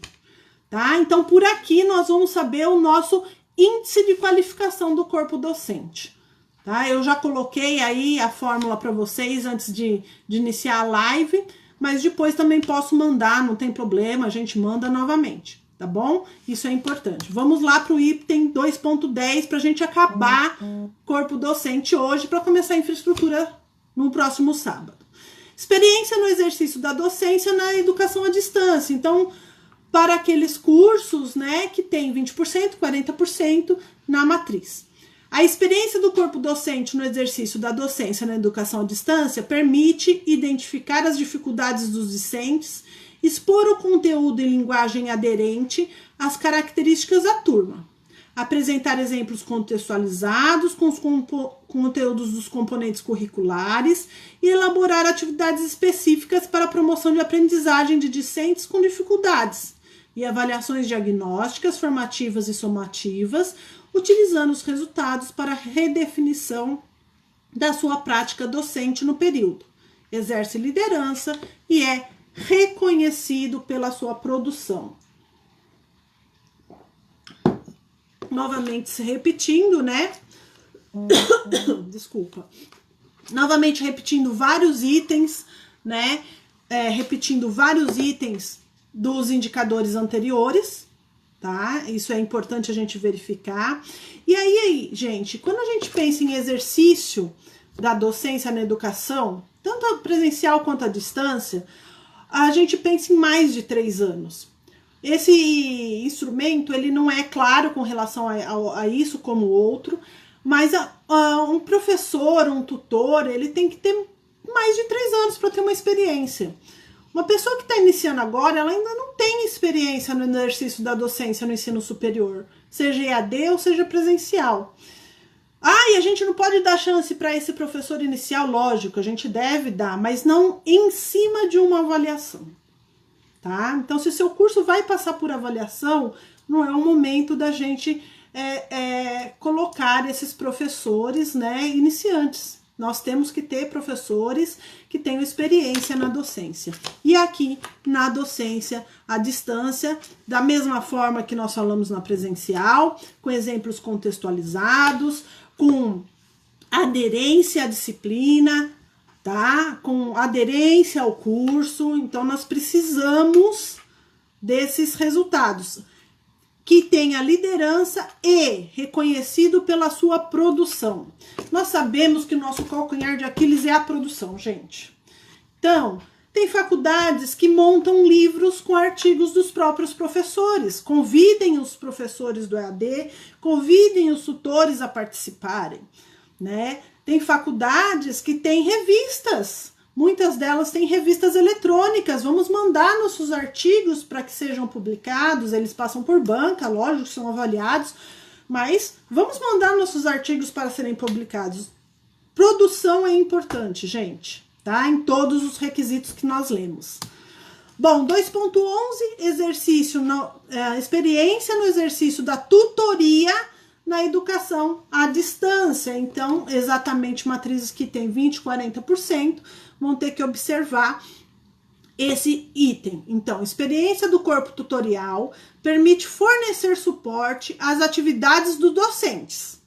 tá? Então, por aqui, nós vamos saber o nosso índice de qualificação do corpo docente, tá? Eu já coloquei aí a fórmula para vocês antes de iniciar a live, mas depois também posso mandar, não tem problema, a gente manda novamente, tá bom? Isso é importante. Vamos lá para o item 2.10 para a gente acabar corpo docente hoje para começar a infraestrutura no próximo sábado. Experiência no exercício da docência na educação à distância. Então, para aqueles cursos, né, que tem 20%, 40% na matriz. A experiência do corpo docente no exercício da docência na educação à distância permite identificar as dificuldades dos discentes, expor o conteúdo em linguagem aderente às características da turma, apresentar exemplos contextualizados com os conteúdos dos componentes curriculares e elaborar atividades específicas para a promoção de aprendizagem de discentes com dificuldades e avaliações diagnósticas, formativas e somativas, utilizando os resultados para a redefinição da sua prática docente no período. Exerce liderança e é reconhecido pela sua produção. Novamente se repetindo, né? Desculpa. Novamente repetindo vários itens, né? Repetindo vários itens dos indicadores anteriores, tá? Isso é importante a gente verificar. E aí, gente, quando a gente pensa em exercício da docência na educação, tanto a presencial quanto a distância, a gente pensa em mais de 3 anos. Esse instrumento, ele não é claro com relação a isso como outro, mas um professor, um tutor, ele tem que ter mais de 3 anos para ter uma experiência. Uma pessoa que está iniciando agora, ela ainda não tem experiência no exercício da docência no ensino superior, seja EAD ou seja presencial. E a gente não pode dar chance para esse professor inicial, lógico, a gente deve dar, mas não em cima de uma avaliação, tá? Então, se o seu curso vai passar por avaliação, não é o momento da gente colocar esses professores, né, iniciantes. Nós temos que ter professores que tenham experiência na docência. E aqui, na docência à distância, da mesma forma que nós falamos na presencial, com exemplos contextualizados, com aderência à disciplina, tá? Com aderência ao curso. Então, nós precisamos desses resultados. Que tenha liderança e reconhecido pela sua produção. Nós sabemos que o nosso calcanhar de Aquiles é a produção, gente. Então, tem faculdades que montam livros com artigos dos próprios professores. Convidem os professores do EAD, convidem os tutores a participarem, né? Tem faculdades que têm revistas. Muitas delas têm revistas eletrônicas. Vamos mandar nossos artigos para que sejam publicados. Eles passam por banca, lógico, são avaliados. Mas vamos mandar nossos artigos para serem publicados. Produção é importante, gente, tá? Em todos os requisitos que nós lemos. Bom, 2.11, exercício, experiência no exercício da tutoria na educação à distância. Então, exatamente matrizes que tem 20%, 40%, vão ter que observar esse item. Então, experiência do corpo tutorial permite fornecer suporte às atividades dos docentes,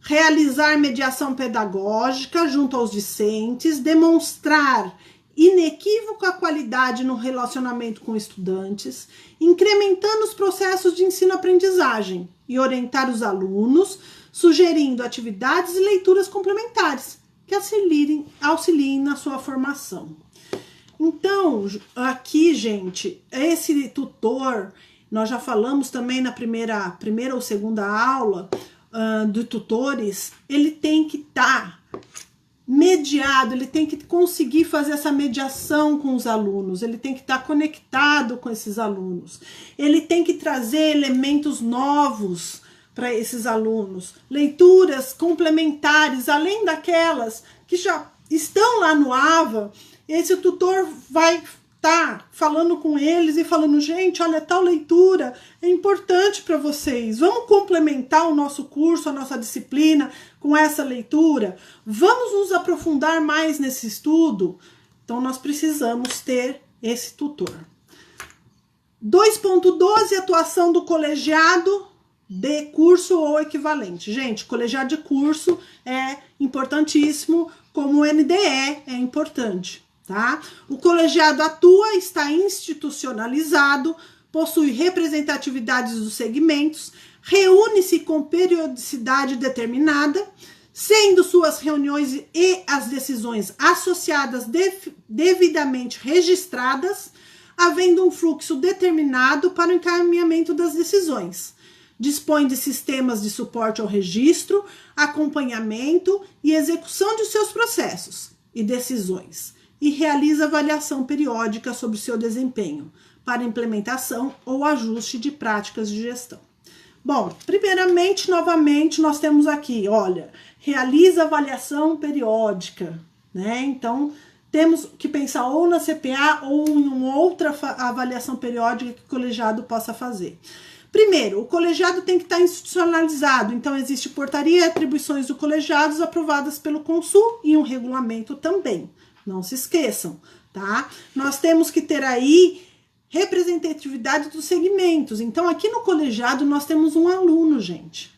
realizar mediação pedagógica junto aos discentes, demonstrar inequívoca qualidade no relacionamento com estudantes, incrementando os processos de ensino-aprendizagem e orientar os alunos, sugerindo atividades e leituras complementares que auxiliem na sua formação. Então, aqui, gente, esse tutor, nós já falamos também na primeira ou segunda aula de tutores, ele tem que estar mediado, ele tem que conseguir fazer essa mediação com os alunos, ele tem que estar conectado com esses alunos, ele tem que trazer elementos novos para esses alunos, leituras complementares, além daquelas que já estão lá no AVA. Esse tutor vai estar falando com eles e falando, gente, olha, tal leitura é importante para vocês, vamos complementar o nosso curso, a nossa disciplina com essa leitura, vamos nos aprofundar mais nesse estudo. Então, nós precisamos ter esse tutor. 2.12, atuação do colegiado de curso ou equivalente. Gente, colegiado de curso é importantíssimo, como o NDE é importante, tá? O colegiado atua, está institucionalizado, possui representatividades dos segmentos, reúne-se com periodicidade determinada, sendo suas reuniões e as decisões associadas devidamente registradas, havendo um fluxo determinado para o encaminhamento das decisões. Dispõe de sistemas de suporte ao registro, acompanhamento e execução de seus processos e decisões, e realiza avaliação periódica sobre seu desempenho para implementação ou ajuste de práticas de gestão. Bom, primeiramente, novamente, nós temos aqui, olha, realiza avaliação periódica, né? Então, temos que pensar ou na CPA ou em uma outra avaliação periódica que o colegiado possa fazer. Primeiro, o colegiado tem que estar institucionalizado, então existe portaria e atribuições do colegiado aprovadas pelo Consul e um regulamento também. Não se esqueçam, tá? Nós temos que ter aí representatividade dos segmentos. Então, aqui no colegiado nós temos um aluno, gente.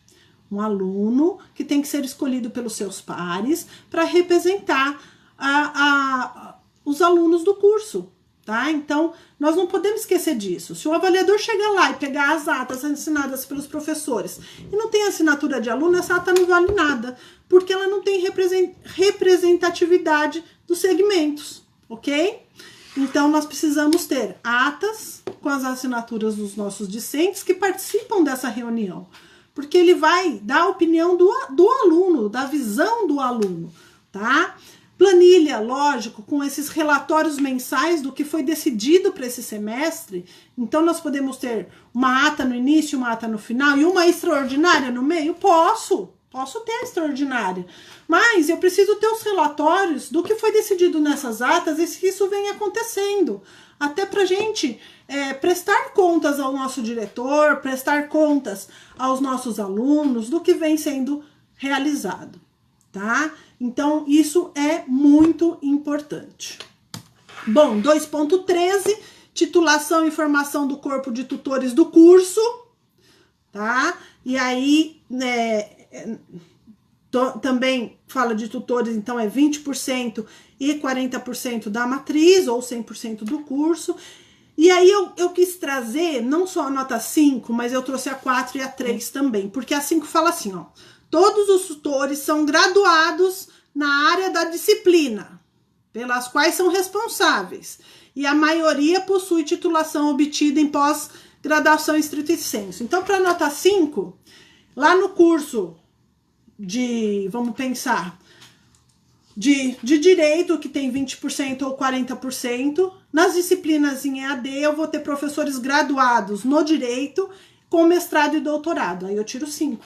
Um aluno que tem que ser escolhido pelos seus pares para representar os alunos do curso. Tá? Então, nós não podemos esquecer disso. Se o avaliador chegar lá e pegar as atas assinadas pelos professores e não tem assinatura de aluno, essa ata não vale nada, porque ela não tem representatividade dos segmentos, ok? Então, nós precisamos ter atas com as assinaturas dos nossos discentes que participam dessa reunião, porque ele vai dar a opinião do aluno, da visão do aluno, tá? Planilha, lógico, com esses relatórios mensais do que foi decidido para esse semestre. Então, nós podemos ter uma ata no início, uma ata no final e uma extraordinária no meio? Posso, Posso ter a extraordinária, mas eu preciso ter os relatórios do que foi decidido nessas atas e se isso vem acontecendo. Até para a gente prestar contas ao nosso diretor, prestar contas aos nossos alunos do que vem sendo realizado, tá? Então, isso é muito importante. Bom, 2.13, titulação e formação do corpo de tutores do curso, tá? E aí, também fala de tutores, então é 20% e 40% da matriz, ou 100% do curso. E aí eu quis trazer não só a nota 5, mas eu trouxe a 4 e a 3 também, porque a 5 fala assim, ó, todos os tutores são graduados na área da disciplina, pelas quais são responsáveis, e a maioria possui titulação obtida em pós-graduação estrito sensu. Então, para a nota 5, lá no curso vamos pensar, de direito, que tem 20% ou 40%, nas disciplinas em EAD eu vou ter professores graduados no direito com mestrado e doutorado, aí eu tiro 5.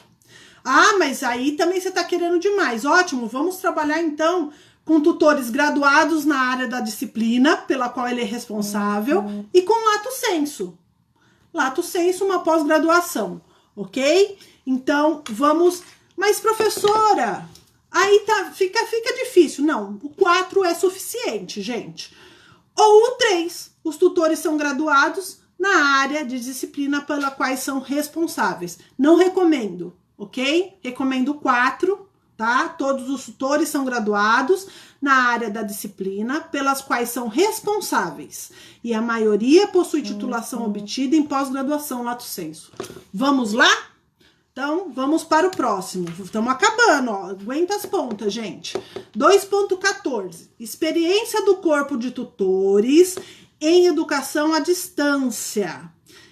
Ah, mas aí também você está querendo demais. Ótimo, vamos trabalhar então com tutores graduados na área da disciplina pela qual ele é responsável e com lato sensu. Lato sensu, uma pós-graduação, ok? Então, vamos... Mas, professora, aí fica difícil. Não, o 4 é suficiente, gente. Ou o 3, os tutores são graduados na área de disciplina pela quais são responsáveis. Não recomendo, ok? Recomendo o 4, tá? Todos os tutores são graduados na área da disciplina pelas quais são responsáveis. E a maioria possui titulação obtida em pós-graduação lato sensu. Vamos lá? Então, vamos para o próximo. Estamos acabando, ó. Aguenta as pontas, gente. 2.14. Experiência do corpo de tutores em educação à distância.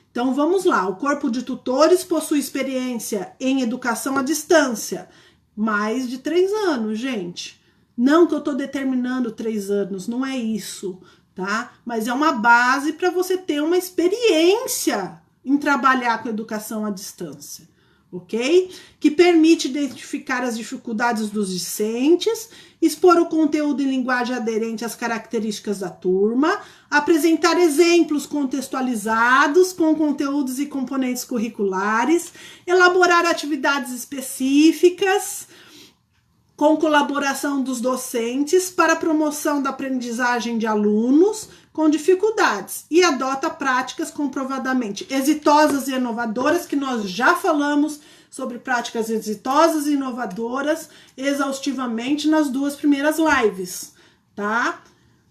Então, vamos lá. O corpo de tutores possui experiência em educação à distância. Mais de 3 anos, gente. Não que eu estou determinando 3 anos, não é isso, tá? Mas é uma base para você ter uma experiência em trabalhar com educação à distância. Ok? Que permite identificar as dificuldades dos discentes, expor o conteúdo em linguagem aderente às características da turma, apresentar exemplos contextualizados com conteúdos e componentes curriculares, elaborar atividades específicas com colaboração dos docentes para a promoção da aprendizagem de alunos com dificuldades e adota práticas comprovadamente exitosas e inovadoras, que nós já falamos sobre práticas exitosas e inovadoras exaustivamente nas 2 primeiras lives, tá?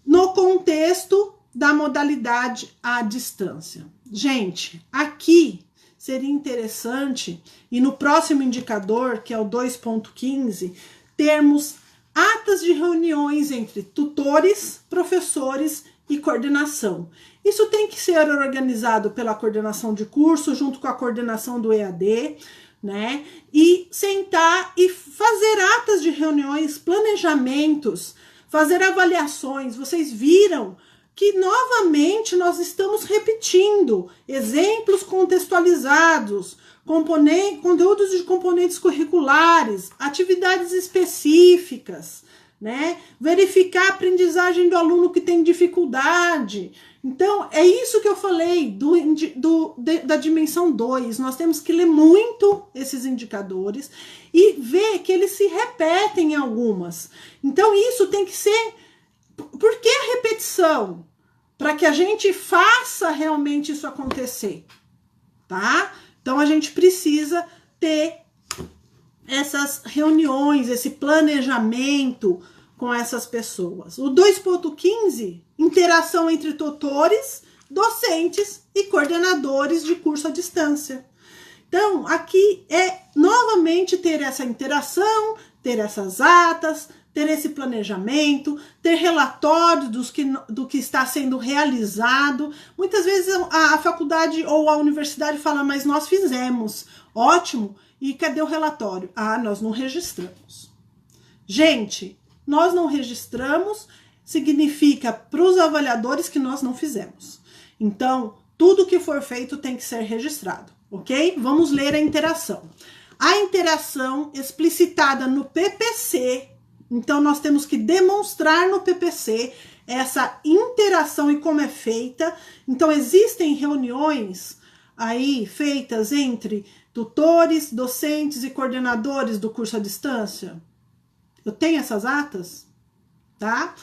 No contexto da modalidade à distância. Gente, aqui seria interessante, e no próximo indicador, que é o 2.15, termos atas de reuniões entre tutores, professores e coordenação. Isso tem que ser organizado pela coordenação de curso, junto com a coordenação do EAD, né? E sentar e fazer atas de reuniões, planejamentos, fazer avaliações. Vocês viram que novamente nós estamos repetindo exemplos contextualizados, conteúdos de componentes curriculares, atividades específicas, né? Verificar a aprendizagem do aluno que tem dificuldade. Então, é isso que eu falei da dimensão 2. Nós temos que ler muito esses indicadores e ver que eles se repetem em algumas. Então, isso tem que ser... Por que a repetição? Para que a gente faça realmente isso acontecer, tá? Então, a gente precisa ter essas reuniões, esse planejamento com essas pessoas. O 2.15, interação entre tutores, docentes e coordenadores de curso à distância. Então, aqui é novamente ter essa interação, ter essas atas, ter esse planejamento, ter relatório do que está sendo realizado. Muitas vezes a faculdade ou a universidade fala, mas nós fizemos, ótimo, e cadê o relatório? Ah, nós não registramos. Gente, nós não registramos significa para os avaliadores que nós não fizemos. Então, tudo que for feito tem que ser registrado, ok? Vamos ler a interação. a interação explicitada no PPC. Então, nós temos que demonstrar no PPC essa interação e como é feita. Então, existem reuniões aí feitas entre tutores, docentes e coordenadores do curso à distância. Eu tenho essas atas, tá?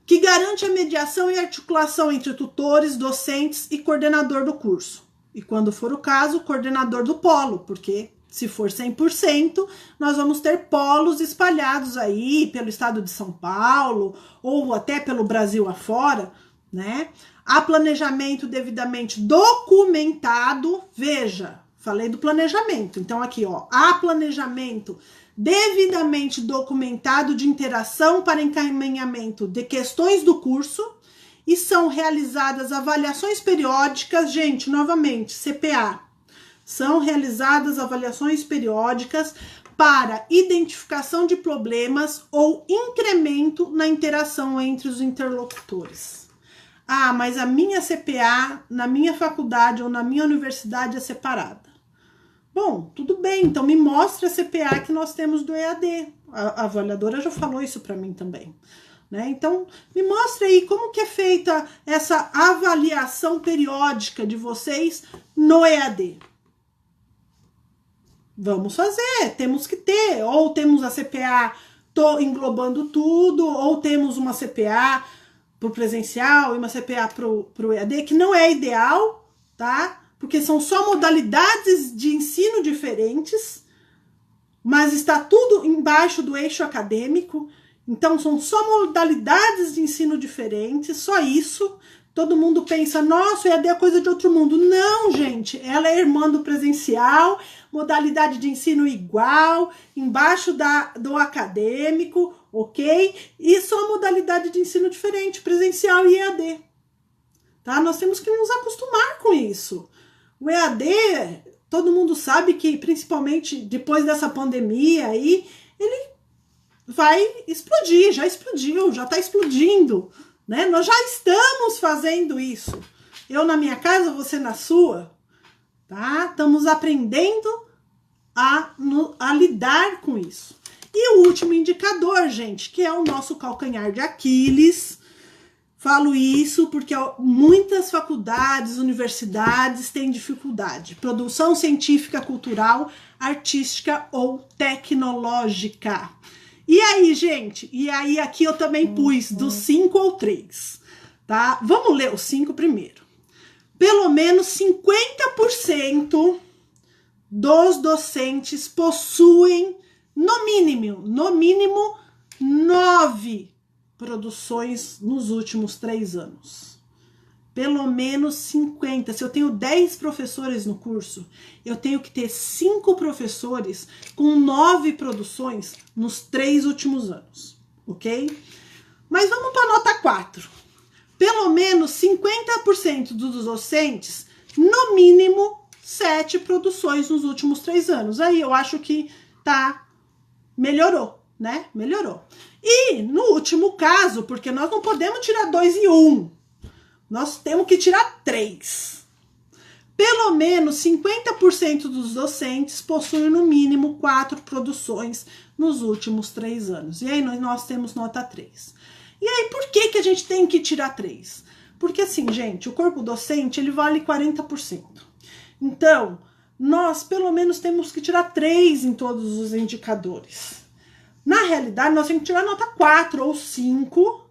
Que garante a mediação e articulação entre tutores, docentes e coordenador do curso. E quando for o caso, coordenador do polo, porque se for 100%, nós vamos ter polos espalhados aí pelo estado de São Paulo ou até pelo Brasil afora, né? Há planejamento devidamente documentado. Veja, falei do planejamento. Então aqui, ó, há planejamento devidamente documentado de interação para encaminhamento de questões do curso e são realizadas avaliações periódicas, gente, novamente, CPA. São realizadas avaliações periódicas para identificação de problemas ou incremento na interação entre os interlocutores. Ah, mas a minha CPA na minha faculdade ou na minha universidade é separada. Bom, tudo bem, então me mostre a CPA que nós temos do EAD. A avaliadora já falou isso para mim também. Né? Então, me mostre aí como que é feita essa avaliação periódica de vocês no EAD. Vamos fazer, temos que ter. Ou temos a CPA englobando tudo, ou temos uma CPA para o presencial e uma CPA para o EAD, que não é ideal, tá? Porque são só modalidades de ensino diferentes, mas está tudo embaixo do eixo acadêmico, então são só modalidades de ensino diferentes, só isso. Todo mundo pensa, nossa, o EAD é coisa de outro mundo. Não, gente, ela é irmã do presencial, modalidade de ensino igual, embaixo do acadêmico, ok? E só modalidade de ensino diferente, presencial e EAD. Tá? Nós temos que nos acostumar com isso. O EAD, todo mundo sabe que, principalmente depois dessa pandemia aí, ele vai explodir, já explodiu, já está explodindo, né? Nós já estamos fazendo isso. Eu na minha casa, você na sua, tá? Estamos aprendendo a lidar com isso. E o último indicador, gente, que é o nosso calcanhar de Aquiles. Falo isso porque muitas faculdades, universidades têm dificuldade. Produção científica, cultural, artística ou tecnológica. E aí, gente? E aí, aqui eu também pus dos 5 ou 3, tá? Vamos ler os 5 primeiro. Pelo menos 50% dos docentes possuem, no mínimo 9 produções nos últimos 3 anos. Pelo menos 50. Se eu tenho 10 professores no curso, eu tenho que ter 5 professores com 9 produções nos 3 últimos anos, ok? Mas vamos para a nota 4. Pelo menos 50% dos docentes, no mínimo 7 produções nos últimos 3 anos. Aí eu acho que melhorou, né? Melhorou. E no último caso, porque nós não podemos tirar 2 e 1, nós temos que tirar 3. Pelo menos 50% dos docentes possuem no mínimo 4 produções nos últimos 3 anos. E aí nós temos nota 3. E aí por que a gente tem que tirar 3? Porque assim, gente, o corpo docente ele vale 40%. Então, nós pelo menos temos que tirar 3 em todos os indicadores. Na realidade, nós temos que tirar nota 4 ou 5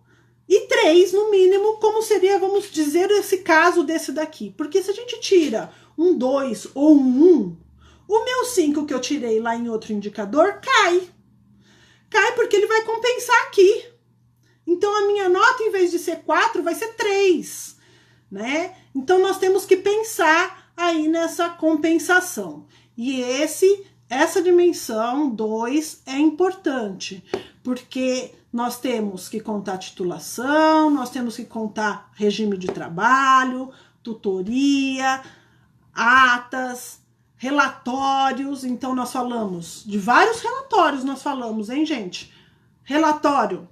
e 3 no mínimo, como seria, vamos dizer, esse caso desse daqui. Porque se a gente tira um 2 ou um 1, o meu 5 que eu tirei lá em outro indicador cai. Cai porque ele vai compensar aqui. Então, a minha nota, em vez de ser 4, vai ser 3, né? Então, nós temos que pensar aí nessa compensação. E essa dimensão 2 é importante, porque nós temos que contar titulação, nós temos que contar regime de trabalho, tutoria, atas, relatórios. Então, nós falamos de vários relatórios, nós falamos, hein, gente? Relatório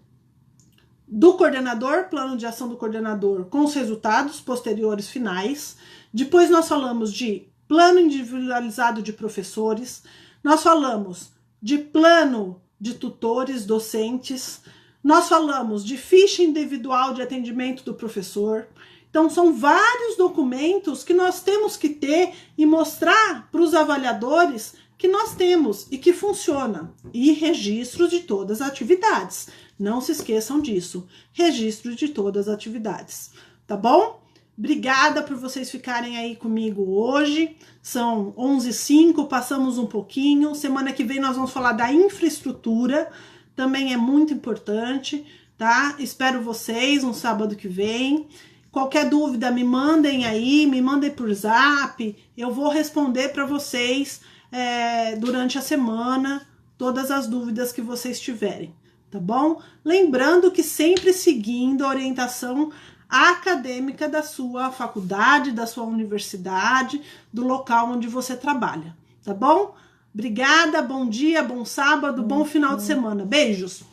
do coordenador, plano de ação do coordenador com os resultados posteriores finais. Depois nós falamos de plano individualizado de professores. nós falamos de plano de tutores, docentes, nós falamos de ficha individual de atendimento do professor. Então, são vários documentos que nós temos que ter e mostrar para os avaliadores que nós temos e que funciona. E registro de todas as atividades. Não se esqueçam disso. Registro de todas as atividades. Tá bom? Obrigada por vocês ficarem aí comigo hoje. São 11h05, passamos um pouquinho. Semana que vem nós vamos falar da infraestrutura. Também é muito importante, tá? Espero vocês no sábado que vem. Qualquer dúvida, me mandem aí, me mandem por zap. Eu vou responder para vocês durante a semana, todas as dúvidas que vocês tiverem, tá bom? Lembrando que sempre seguindo a orientação acadêmica da sua faculdade, da sua universidade, do local onde você trabalha, tá bom? Obrigada, bom dia, bom sábado, bom final de semana. Beijos!